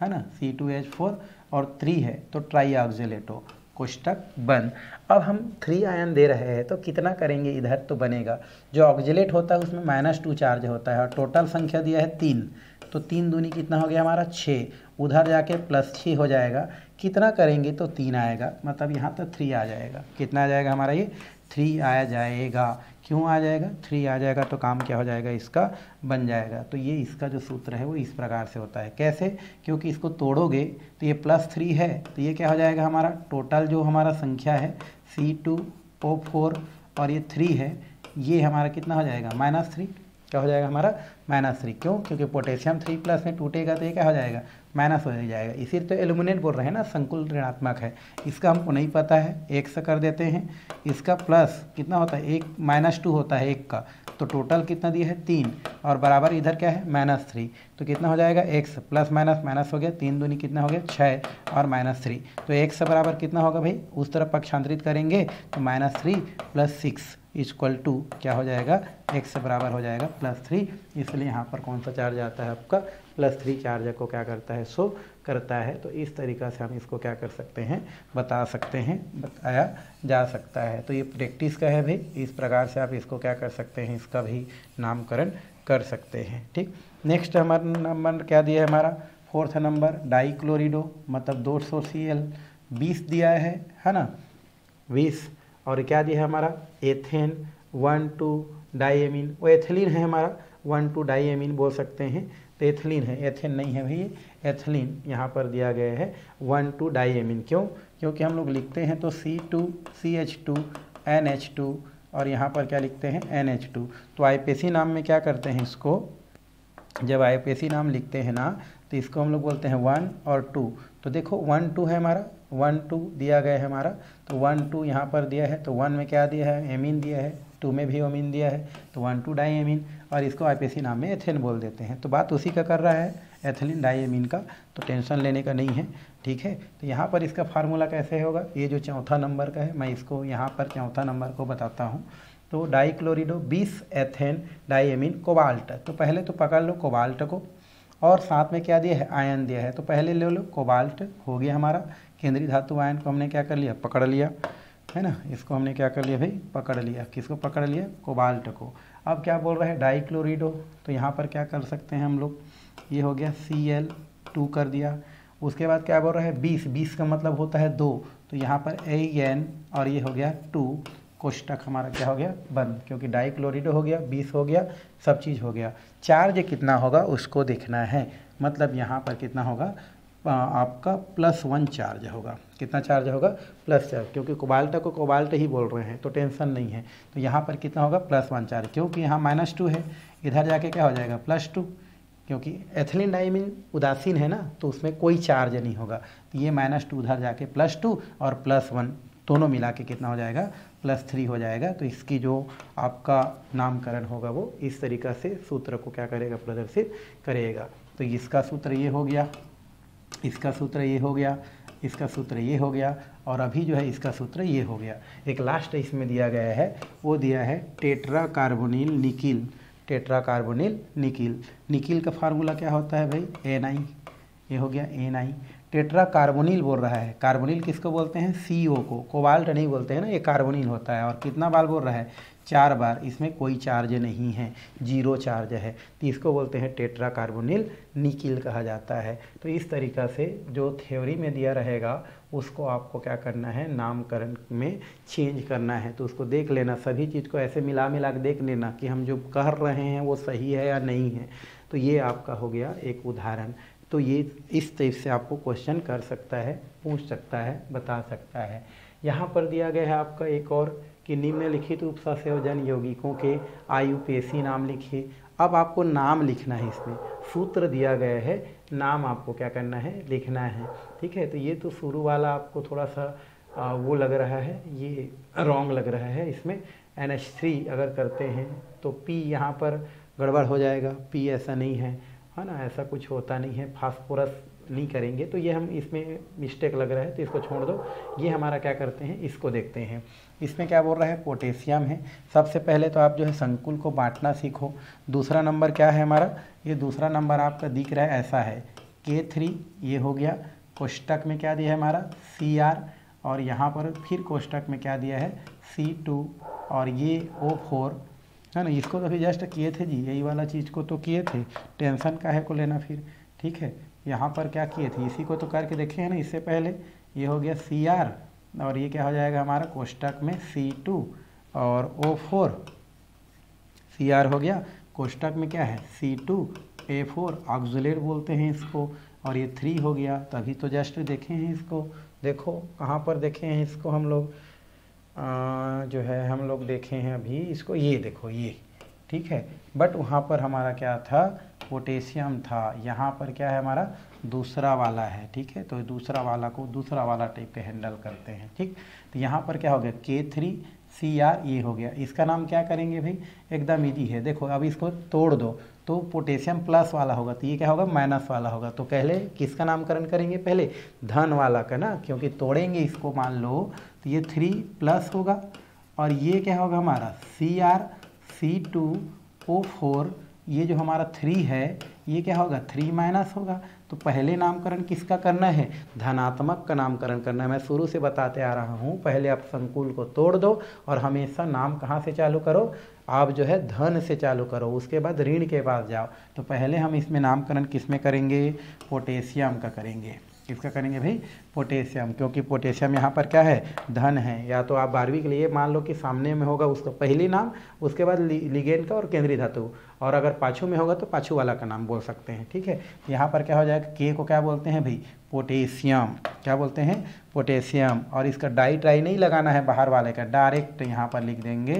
है ना, C2H4 और 3 है, तो ट्राई ऑक्जेलेटो, कोष्टक बंद। अब हम 3 आयन दे रहे हैं तो कितना करेंगे, इधर तो बनेगा, जो ऑक्जेलेट होता है उसमें -2 चार्ज होता है, और टोटल संख्या दिया है 3, तो 3 दूनी कितना हो गया हमारा 6, उधर जाके +6 हो जाएगा। कितना करेंगे तो 3 आएगा, मतलब यहाँ तो 3 आ जाएगा। कितना आ जाएगा हमारा, ये 3 आ जाएगा। क्यों आ जाएगा, 3 आ जाएगा तो काम क्या हो जाएगा, इसका बन जाएगा। तो ये इसका जो सूत्र है वो इस प्रकार से होता है। कैसे, क्योंकि इसको तोड़ोगे तो ये +3 है, तो ये क्या हो जाएगा हमारा, टोटल जो हमारा संख्या है C2O4 और ये 3 है, ये हमारा कितना हो जाएगा -3, क्या हो जाएगा हमारा -3। क्यों, क्योंकि पोटेशियम 3+ में टूटेगा तो ये क्या हो जाएगा, माइनस हो जाएगा। इसी तो एल्यूमिनेट बोल रहे हैं ना, संकुल ऋणात्मक है, इसका हमको नहीं पता है, 1 से कर देते हैं। इसका प्लस कितना होता है, 1 -2 होता है 1 का, तो टोटल कितना दिया है 3, और बराबर इधर क्या है -3, तो कितना हो जाएगा x प्लस माइनस माइनस हो गया, 3 दूनी कितना हो गया 6 और -3, तो x बराबर कितना होगा भाई, उस तरफ पक्षांतरित करेंगे तो -3 + 6 इक्वल टू क्या हो जाएगा, x बराबर हो जाएगा +3। इसलिए यहाँ पर कौन सा चार्ज आता है आपका, +3 चार्ज को क्या करता है, शो करता है। तो इस तरीक़ा से हम इसको क्या कर सकते हैं, बता सकते हैं, बताया जा सकता है। तो ये प्रैक्टिस का है भाई, इस प्रकार से आप इसको क्या कर सकते हैं, इसका भी नामकरण कर सकते हैं। ठीक, नेक्स्ट हमारा नंबर क्या दिया है हमारा, 4th नंबर डाइक्लोरिडो, मतलब 200 Cl 20 दिया है ना, 20, और क्या दिया है हमारा एथेन 1,2-डाइएमीन, वो एथिलीन है हमारा, 1,2-डाइएमीन बोल सकते हैं, तो एथिलीन है, एथेन नहीं है भाई, एथिलीन यहाँ पर दिया गया है 1,2-डाइएमीन। क्यों, क्योंकि हम लोग लिखते हैं तो C2CH2NH2 और यहाँ पर क्या लिखते हैं NH2। तो आईपीएसी नाम में क्या करते हैं इसको, जब आईपीएसी नाम लिखते हैं ना तो इसको हम लोग बोलते हैं 1 और 2। तो देखो 1 2 है हमारा, 1 2 दिया गया है हमारा, तो 1 2 यहाँ पर दिया है, तो 1 में क्या दिया है, एमीन दिया है, 2 में भी एमीन दिया है, तो 1 2 डाई एमीन, और इसको आईपीएसी नाम में एथेन बोल देते हैं। तो बात उसी का कर रहा है, एथिलीन डाई एमीन का, तो टेंशन लेने का नहीं है, ठीक है। तो यहाँ पर इसका फार्मूला कैसे होगा, ये जो चौथा नंबर का है, मैं इसको यहाँ पर चौथा नंबर को बताता हूँ। तो डाइक्लोरिडो 20 एथेन डाईएमीन कोबाल्ट, तो पहले तो पकड़ लो कोबाल्ट को, और साथ में क्या दिया है, आयन दिया है, तो पहले ले लो कोबाल्ट, हो गया हमारा केंद्रीय धातु आयन को हमने क्या कर लिया, पकड़ लिया, है ना। इसको हमने क्या कर लिया भाई, पकड़ लिया, किसको पकड़ लिया, कोबाल्ट को। अब क्या बोल रहा है, डाइक्लोरिडो, तो यहाँ पर क्या कर सकते हैं हम लोग, ये हो गया Cl2 कर दिया। उसके बाद क्या बोल रहा है, 20 का मतलब होता है 2, तो यहाँ पर AN और ये हो गया 2, कोष्टक हमारा क्या हो गया, बंद, क्योंकि डाइक्लोरिडो हो गया, 20 हो गया, सब चीज़ हो गया। चार्ज कितना होगा उसको देखना है, मतलब यहाँ पर कितना होगा आपका +1 चार्ज होगा। कितना चार्ज होगा, प्लस चार्ज, क्योंकि कोबाल्ट को कोबाल्ट ही बोल रहे हैं, तो टेंशन नहीं है। तो यहाँ पर कितना होगा, +1 चार्ज, क्योंकि यहाँ -2 है, इधर जाके क्या हो जाएगा, +2, क्योंकि एथिलीन डाईमीन उदासीन है ना, तो उसमें कोई चार्ज नहीं होगा। तो ये -2 उधर जाके +2 और +1 दोनों मिला के कितना हो जाएगा, +3 हो जाएगा। तो इसकी जो आपका नामकरण होगा वो इस तरीक़ा से सूत्र को क्या करेगा, प्रदर्शित करेगा। तो इसका सूत्र ये हो गया, इसका सूत्र ये हो गया, इसका सूत्र ये हो गया, और अभी जो है इसका सूत्र ये हो गया। एक लास्ट इसमें दिया गया है, वो दिया है tetra carbonyl nickel, tetra carbonyl nickel. Nickel का फार्मूला क्या होता है भाई, Na, ये हो गया Na। टेट्रा कार्बोनिल बोल रहा है, कार्बोनिल किसको बोलते हैं, CO को, कोबाल्ट नहीं बोलते हैं ना, ये कार्बोनिल होता है। और कितना बार बोल रहा है, 4 बार, इसमें कोई चार्ज नहीं है, 0 चार्ज है, तो इसको बोलते हैं टेट्रा कार्बोनिल निकिल कहा जाता है। तो इस तरीक़ा से जो थ्योरी में दिया रहेगा उसको आपको क्या करना है, नामकरण में चेंज करना है। तो उसको देख लेना, सभी चीज़ को ऐसे मिला के देख लेना कि हम जो कह रहे हैं वो सही है या नहीं है। तो ये आपका हो गया एक उदाहरण। तो ये इस टाइप से आपको क्वेश्चन कर सकता है, पूछ सकता है, बता सकता है। यहाँ पर दिया गया है आपका एक और कि निम्नलिखित उपसंयोजन यौगिकों के आयुपेशी नाम लिखिए। अब आपको नाम लिखना है, इसमें सूत्र दिया गया है, नाम आपको क्या करना है, लिखना है, ठीक है। तो ये तो शुरू वाला आपको थोड़ा सा वो लग रहा है, ये रॉन्ग लग रहा है। इसमें NH3 अगर करते हैं तो P यहाँ पर गड़बड़ हो जाएगा, P ऐसा नहीं है ना, ऐसा कुछ होता नहीं है, फास्फोरस नहीं करेंगे, तो ये हम इसमें मिस्टेक लग रहा है, तो इसको छोड़ दो। ये हमारा क्या करते हैं, इसको देखते हैं। इसमें क्या बोल रहा है, पोटेशियम है। सबसे पहले तो आप जो है संकुल को बांटना सीखो। दूसरा नंबर क्या है हमारा, ये दूसरा नंबर आपका दिख रहा है, ऐसा है K3, ये हो गया। कोष्टक में क्या दिया है हमारा, Cr, और यहाँ पर फिर कोष्टक में क्या दिया है, C2, और ये O4 है ना। इसको तो अभी जस्ट किए थे जी, यही वाला चीज़ को तो किए थे, टेंशन काहे को लेना फिर, ठीक है। यहाँ पर क्या किए थे, इसी को तो करके देखे हैं ना इससे पहले। ये हो गया Cr, और ये क्या हो जाएगा हमारा कोष्टक में C2 और O4, Cr हो गया, कोष्टक में क्या है C2A4, ऑक्सुलेट बोलते हैं इसको, और ये 3 हो गया। तभी तो जस्ट देखे हैं इसको, देखो कहाँ पर देखे हैं इसको हम लोग, जो है हम लोग देखे हैं अभी इसको, ये देखो ये, ठीक है। बट वहाँ पर हमारा क्या था, पोटेशियम था, यहाँ पर क्या है हमारा दूसरा वाला है, ठीक है। तो दूसरा वाला को दूसरा वाला टाइप के हैंडल करते हैं, ठीक। तो यहाँ पर क्या हो गया, K3Cr, ये हो गया। इसका नाम क्या करेंगे भाई, एकदम ईजी है, देखो अब इसको तोड़ दो तो पोटेशियम प्लस वाला होगा, तो ये क्या होगा, माइनस वाला होगा। तो पहले किसका नामकरण करेंगे, पहले धन वाला का ना, क्योंकि तोड़ेंगे इसको मान लो तो ये 3+ होगा, और ये क्या होगा हमारा Cr C2O4, ये जो हमारा 3 है ये क्या होगा, 3- होगा। तो पहले नामकरण किसका करना है, धनात्मक का नामकरण करना है। मैं शुरू से बताते आ रहा हूँ, पहले आप संकुल को तोड़ दो और हमेशा नाम कहाँ से चालू करो, आप जो है धन से चालू करो, उसके बाद ऋण के पास जाओ। तो पहले हम इसमें नामकरण किस में करेंगे, पोटेशियम का करेंगे। किसका करेंगे भाई, पोटेशियम, क्योंकि पोटेशियम यहाँ पर क्या है, धन है। या तो आप 12वीं के लिए मान लो कि सामने में होगा उसका पहली नाम, उसके बाद लिगेंड का और केंद्रीय धातु, और अगर पाछू में होगा तो पाछू वाला का नाम बोल सकते हैं, ठीक है। यहाँ पर क्या हो जाएगा, के को क्या बोलते हैं भाई, पोटेशियम, क्या बोलते हैं, पोटेशियम। और इसका डाई ट्राई नहीं लगाना है बाहर वाले का, डायरेक्ट यहाँ पर लिख देंगे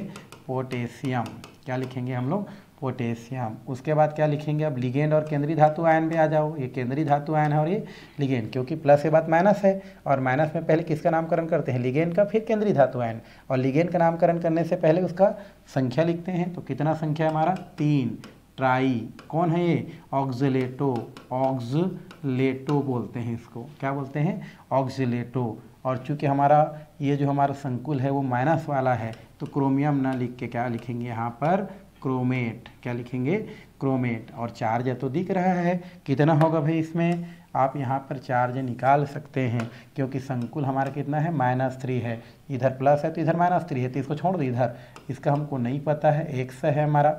पोटेशियम। क्या लिखेंगे हम लोग, पोटेशियम। उसके बाद क्या लिखेंगे, अब लिगेंड और केंद्रीय धातु आयन में आ जाओ। ये केंद्रीय धातु आयन है और ये लिगेंड, क्योंकि प्लस के बाद माइनस है और माइनस में पहले किसका नामकरण करते हैं, लिगेंड का, फिर केंद्रीय धातु आयन। और लिगेंड का नामकरण करने से पहले उसका संख्या लिखते हैं। तो कितना संख्या है हमारा, 3। ट्राई कौन है ये, ऑक्सलेटो। ऑक्सलेटो बोलते हैं इसको, क्या बोलते हैं, ऑक्सलेटो। और चूंकि हमारा ये जो हमारा संकुल है वो माइनस वाला है, तो क्रोमियम ना लिख के क्या लिखेंगे यहाँ पर, क्रोमेट। क्या लिखेंगे, क्रोमेट। और चार्ज तो दिख रहा है, कितना होगा भाई इसमें, आप यहाँ पर चार्ज निकाल सकते हैं, क्योंकि संकुल हमारा कितना है, -3 है। इधर प्लस है तो इधर -3 है, तो इसको छोड़ दो इधर, इसका हमको नहीं पता है, 1 है हमारा,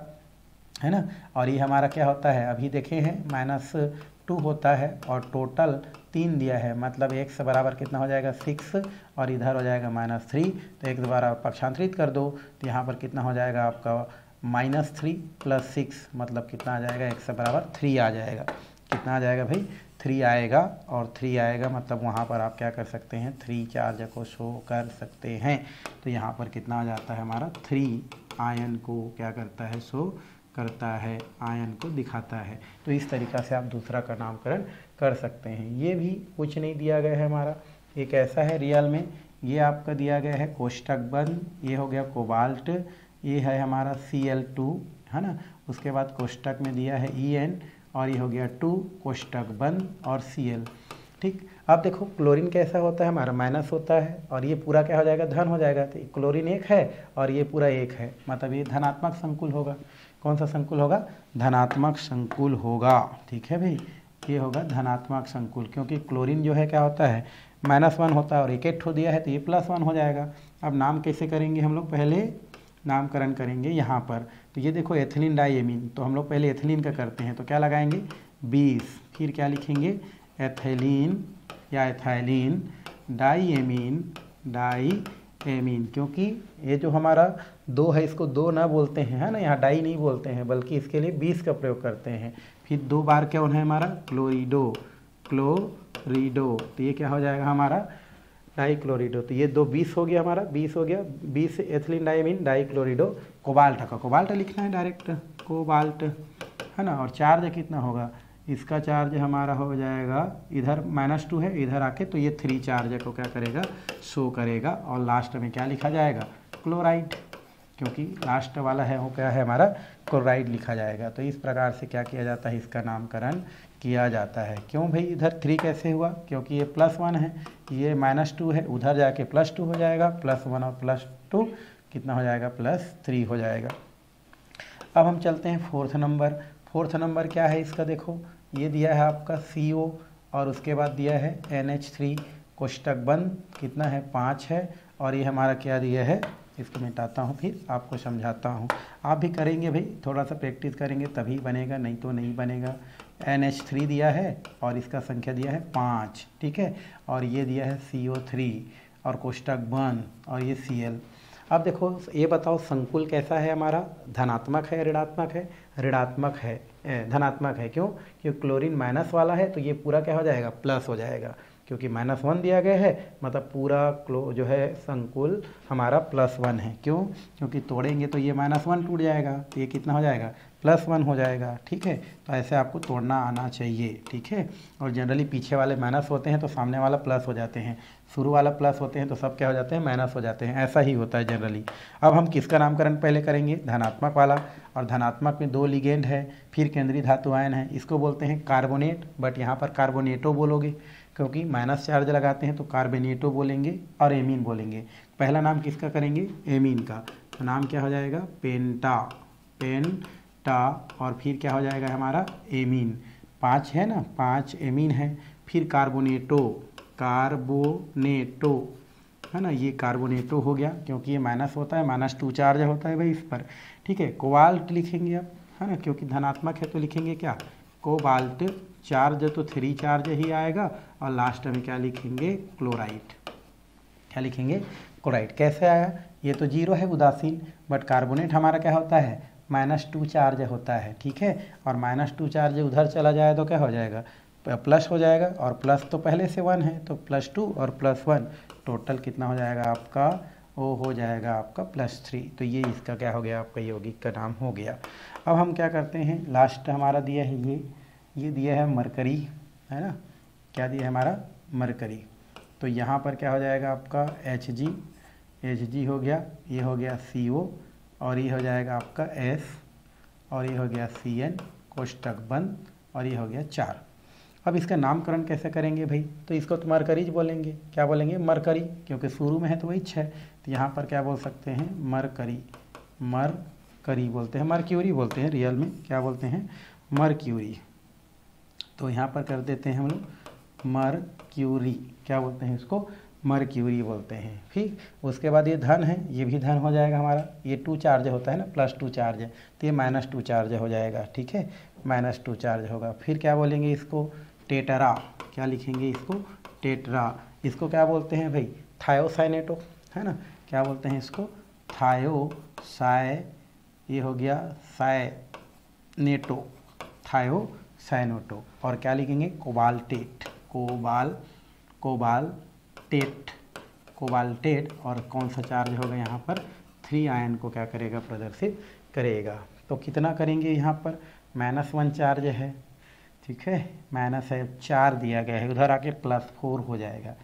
है ना। और ये हमारा क्या होता है, अभी देखे हैं -2 होता है और टोटल 3 दिया है, मतलब x बराबर कितना हो जाएगा, 6 और इधर हो जाएगा -3। तो x बराबर पक्षांतरित कर दो तो यहाँ पर कितना हो जाएगा आपका -3 + 6, मतलब कितना आ जाएगा, x बराबर 3 आ जाएगा। कितना आ जाएगा भाई, 3 आएगा। और 3 आएगा मतलब वहाँ पर आप क्या कर सकते हैं, 3 चार्ज को शो कर सकते हैं। तो यहाँ पर कितना आ जाता है हमारा, 3 आयन को क्या करता है, शो करता है, आयन को दिखाता है। तो इस तरीक़ा से आप दूसरा का नामकरण कर सकते हैं। ये भी कुछ नहीं दिया गया है हमारा, एक ऐसा है रियल में, ये आपका दिया गया है कोष्टक बंद, ये हो गया कोबाल्ट, ये है हमारा Cl2, है ना। उसके बाद कोष्टक में दिया है En और ये हो गया 2 कोष्टक बंद और Cl। ठीक, अब देखो क्लोरीन कैसा होता है हमारा, माइनस होता है और ये पूरा क्या हो जाएगा, धन हो जाएगा। तो क्लोरीन 1 है और ये पूरा 1 है, मतलब ये धनात्मक संकुल होगा। कौन सा संकुल होगा, धनात्मक संकुल होगा। ठीक है भाई, ये होगा धनात्मक संकुल, क्योंकि क्लोरीन जो है क्या होता है, -1 होता है और एक ठो दिया है तो ये +1 हो जाएगा। अब नाम कैसे करेंगे हम लोग, पहले नामकरण करेंगे यहाँ पर। तो ये देखो एथिलीन डाइएमीन, तो हम लोग पहले एथिलीन का करते हैं, तो क्या लगाएंगे 20, फिर क्या लिखेंगे एथिलीन या एथाइलिन डाइएमीन, डाइएमीन, क्योंकि ये जो हमारा 2 है इसको 2 ना बोलते हैं, है ना, यहाँ डाई नहीं बोलते हैं, बल्कि इसके लिए 20 का प्रयोग करते हैं। फिर 2 बार क्या होना है हमारा, क्लोरिडो, क्लोरिडो, तो ये क्या हो जाएगा हमारा डाइक्लोरिडो। तो ये 2 20 हो गया हमारा, 20 हो गया, 20 एथिलीन डाइएमीन डाइक्लोरिडो। कोबाल्ट का कोबाल्ट लिखना है डायरेक्ट, कोबाल्ट, है ना। और चार्ज कितना होगा, इसका चार्ज हमारा हो जाएगा, इधर -2 है, इधर आके तो ये 3 चार्ज को क्या करेगा, शो करेगा। और लास्ट में क्या लिखा जाएगा, क्लोराइड, क्योंकि लास्ट वाला है वो क्या है हमारा, क्लोराइड लिखा जाएगा। तो इस प्रकार से क्या किया जाता है, इसका नामकरण किया जाता है। क्यों भाई इधर 3 कैसे हुआ, क्योंकि ये +1 है, ये -2 है, उधर जाके +2 हो जाएगा, +1 और +2 कितना हो जाएगा, +3 हो जाएगा। अब हम चलते हैं 4th नंबर। 4th नंबर क्या है इसका, देखो ये दिया है आपका CO और उसके बाद दिया है NH3 कोष्टक बंद, कितना है 5 है। और ये हमारा क्या दिया है, इसको मिटाता हूँ फिर आपको समझाता हूँ। आप भी करेंगे भाई, थोड़ा सा प्रैक्टिस करेंगे तभी बनेगा, नहीं तो नहीं बनेगा। NH3 दिया है और इसका संख्या दिया है 5, ठीक है। और ये दिया है CO3 और कोष्टक बंद और ये Cl। अब देखो ये बताओ संकुल कैसा है हमारा, धनात्मक है ऋणात्मक है, ऋणात्मक है, धनात्मक है। क्यों, क्योंकि क्लोरीन माइनस वाला है तो ये पूरा क्या हो जाएगा, प्लस हो जाएगा, क्योंकि -1 दिया गया है, मतलब पूरा जो है संकुल हमारा +1 है। क्यों, क्योंकि तोड़ेंगे तो ये -1 टूट जाएगा, तो ये कितना हो जाएगा, +1 हो जाएगा। ठीक है, तो ऐसे आपको तोड़ना आना चाहिए। ठीक है, और जनरली पीछे वाले माइनस होते हैं तो सामने वाला प्लस हो जाते हैं, शुरू वाला प्लस होते हैं तो सब क्या हो जाते हैं, माइनस हो जाते हैं, ऐसा ही होता है जनरली। अब हम किसका नामकरण पहले करेंगे, धनात्मक वाला। और धनात्मक में 2 लिगेंड है, फिर केंद्रीय धातु आयन है, इसको बोलते हैं कार्बोनेट, बट यहाँ पर कार्बोनेटो बोलोगे, क्योंकि माइनस चार्ज लगाते हैं तो कार्बोनेटो बोलेंगे और एमीन बोलेंगे। पहला नाम किसका करेंगे, एमीन का, तो नाम क्या हो जाएगा, पेंटा, पेंटा। और फिर क्या हो जाएगा हमारा, एमीन, 5 है ना, 5 एमीन है। फिर कार्बोनेटो, कार्बोनेटो, है ना, ये कार्बोनेटो हो गया, क्योंकि ये माइनस होता है, -2 चार्ज होता है भाई इस पर। ठीक है, कोबाल्ट लिखेंगे अब, है ना, क्योंकि धनात्मक है तो लिखेंगे क्या, कोबाल्ट। चार्ज तो 3 चार्ज ही आएगा। और लास्ट में क्या लिखेंगे, क्लोराइड, क्या लिखेंगे, क्लोराइड। कैसे आया, ये तो 0 है उदासीन, बट कार्बोनेट हमारा क्या होता है, -2 चार्ज होता है। ठीक है, और -2 चार्ज उधर चला जाए तो क्या हो जाएगा, प्लस हो जाएगा, और प्लस तो पहले से 1 है तो +2 और +1 टोटल कितना हो जाएगा आपका वो हो जाएगा आपका +3। तो ये इसका क्या हो गया, आपका यौगिक का नाम हो गया। अब हम क्या करते हैं, लास्ट हमारा दिया है ये दिया है मरकरी, है ना, क्या दिया है हमारा मरकरी। तो यहाँ पर क्या हो जाएगा आपका Hg हो गया, ये हो गया CO, और ये हो जाएगा आपका S, और ये हो गया Cn, कोष्टक बंद, और ये हो गया 4। अब इसका नामकरण कैसे करेंगे भाई, तो इसको तो मरकरीज बोलेंगे। क्या बोलेंगे, मरकरी, क्योंकि शुरू में है तो वही 6। तो यहाँ पर क्या बोल सकते हैं, मरकरी बोलते हैं, मर्क्यूरी बोलते हैं, रियल में क्या बोलते हैं, मर्क्यूरी। तो यहाँ पर कर देते हैं हम लोग मर्क्यूरी, क्या बोलते हैं इसको, मर्क्यूरी बोलते हैं। ठीक, उसके बाद ये धन है, ये भी धन हो जाएगा हमारा। ये 2 चार्ज होता है ना, +2 चार्ज है, तो ये -2 चार्ज हो जाएगा। ठीक है, -2 चार्ज होगा। फिर क्या बोलेंगे इसको, टेटरा, क्या लिखेंगे इसको, टेटरा। इसको क्या बोलते हैं भाई, थायोसाइनेटो, है ना, क्या बोलते हैं इसको, ये हो गया साइनेटो, थायोसाइनेटो। और क्या लिखेंगे, कोबाल्टेट। और कौन सा चार्ज होगा यहाँ पर, 3 आयन को क्या करेगा, प्रदर्शित करेगा। तो कितना करेंगे यहाँ पर, -1 चार्ज है, ठीक है, माइनस है, 4 दिया गया है, उधर आके +4 हो जाएगा।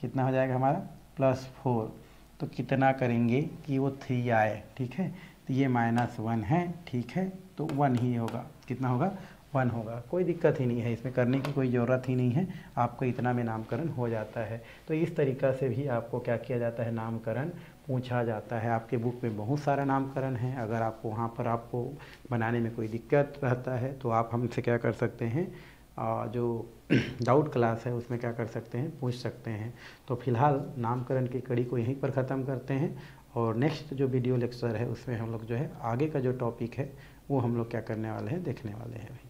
कितना हो जाएगा हमारा, +4। तो कितना करेंगे कि वो 3 आए, ठीक है, तो ये -1 है, ठीक है, तो 1 ही होगा। कितना होगा, 1 होगा। कोई दिक्कत ही नहीं है, इसमें करने की कोई ज़रूरत ही नहीं है, आपको इतना में नामकरण हो जाता है। तो इस तरीक़ा से भी आपको क्या किया जाता है, नामकरण पूछा जाता है। आपके बुक में बहुत सारा नामकरण है, अगर आपको वहाँ पर आपको बनाने में कोई दिक्कत रहता है तो आप हमसे क्या कर सकते हैं, जो डाउट क्लास है उसमें क्या कर सकते हैं, पूछ सकते हैं। तो फिलहाल नामकरण की कड़ी को यहीं पर ख़त्म करते हैं, और नेक्स्ट जो वीडियो लेक्चर है उसमें हम लोग जो है आगे का जो टॉपिक है वो हम लोग क्या करने वाले हैं, देखने वाले हैं भाई।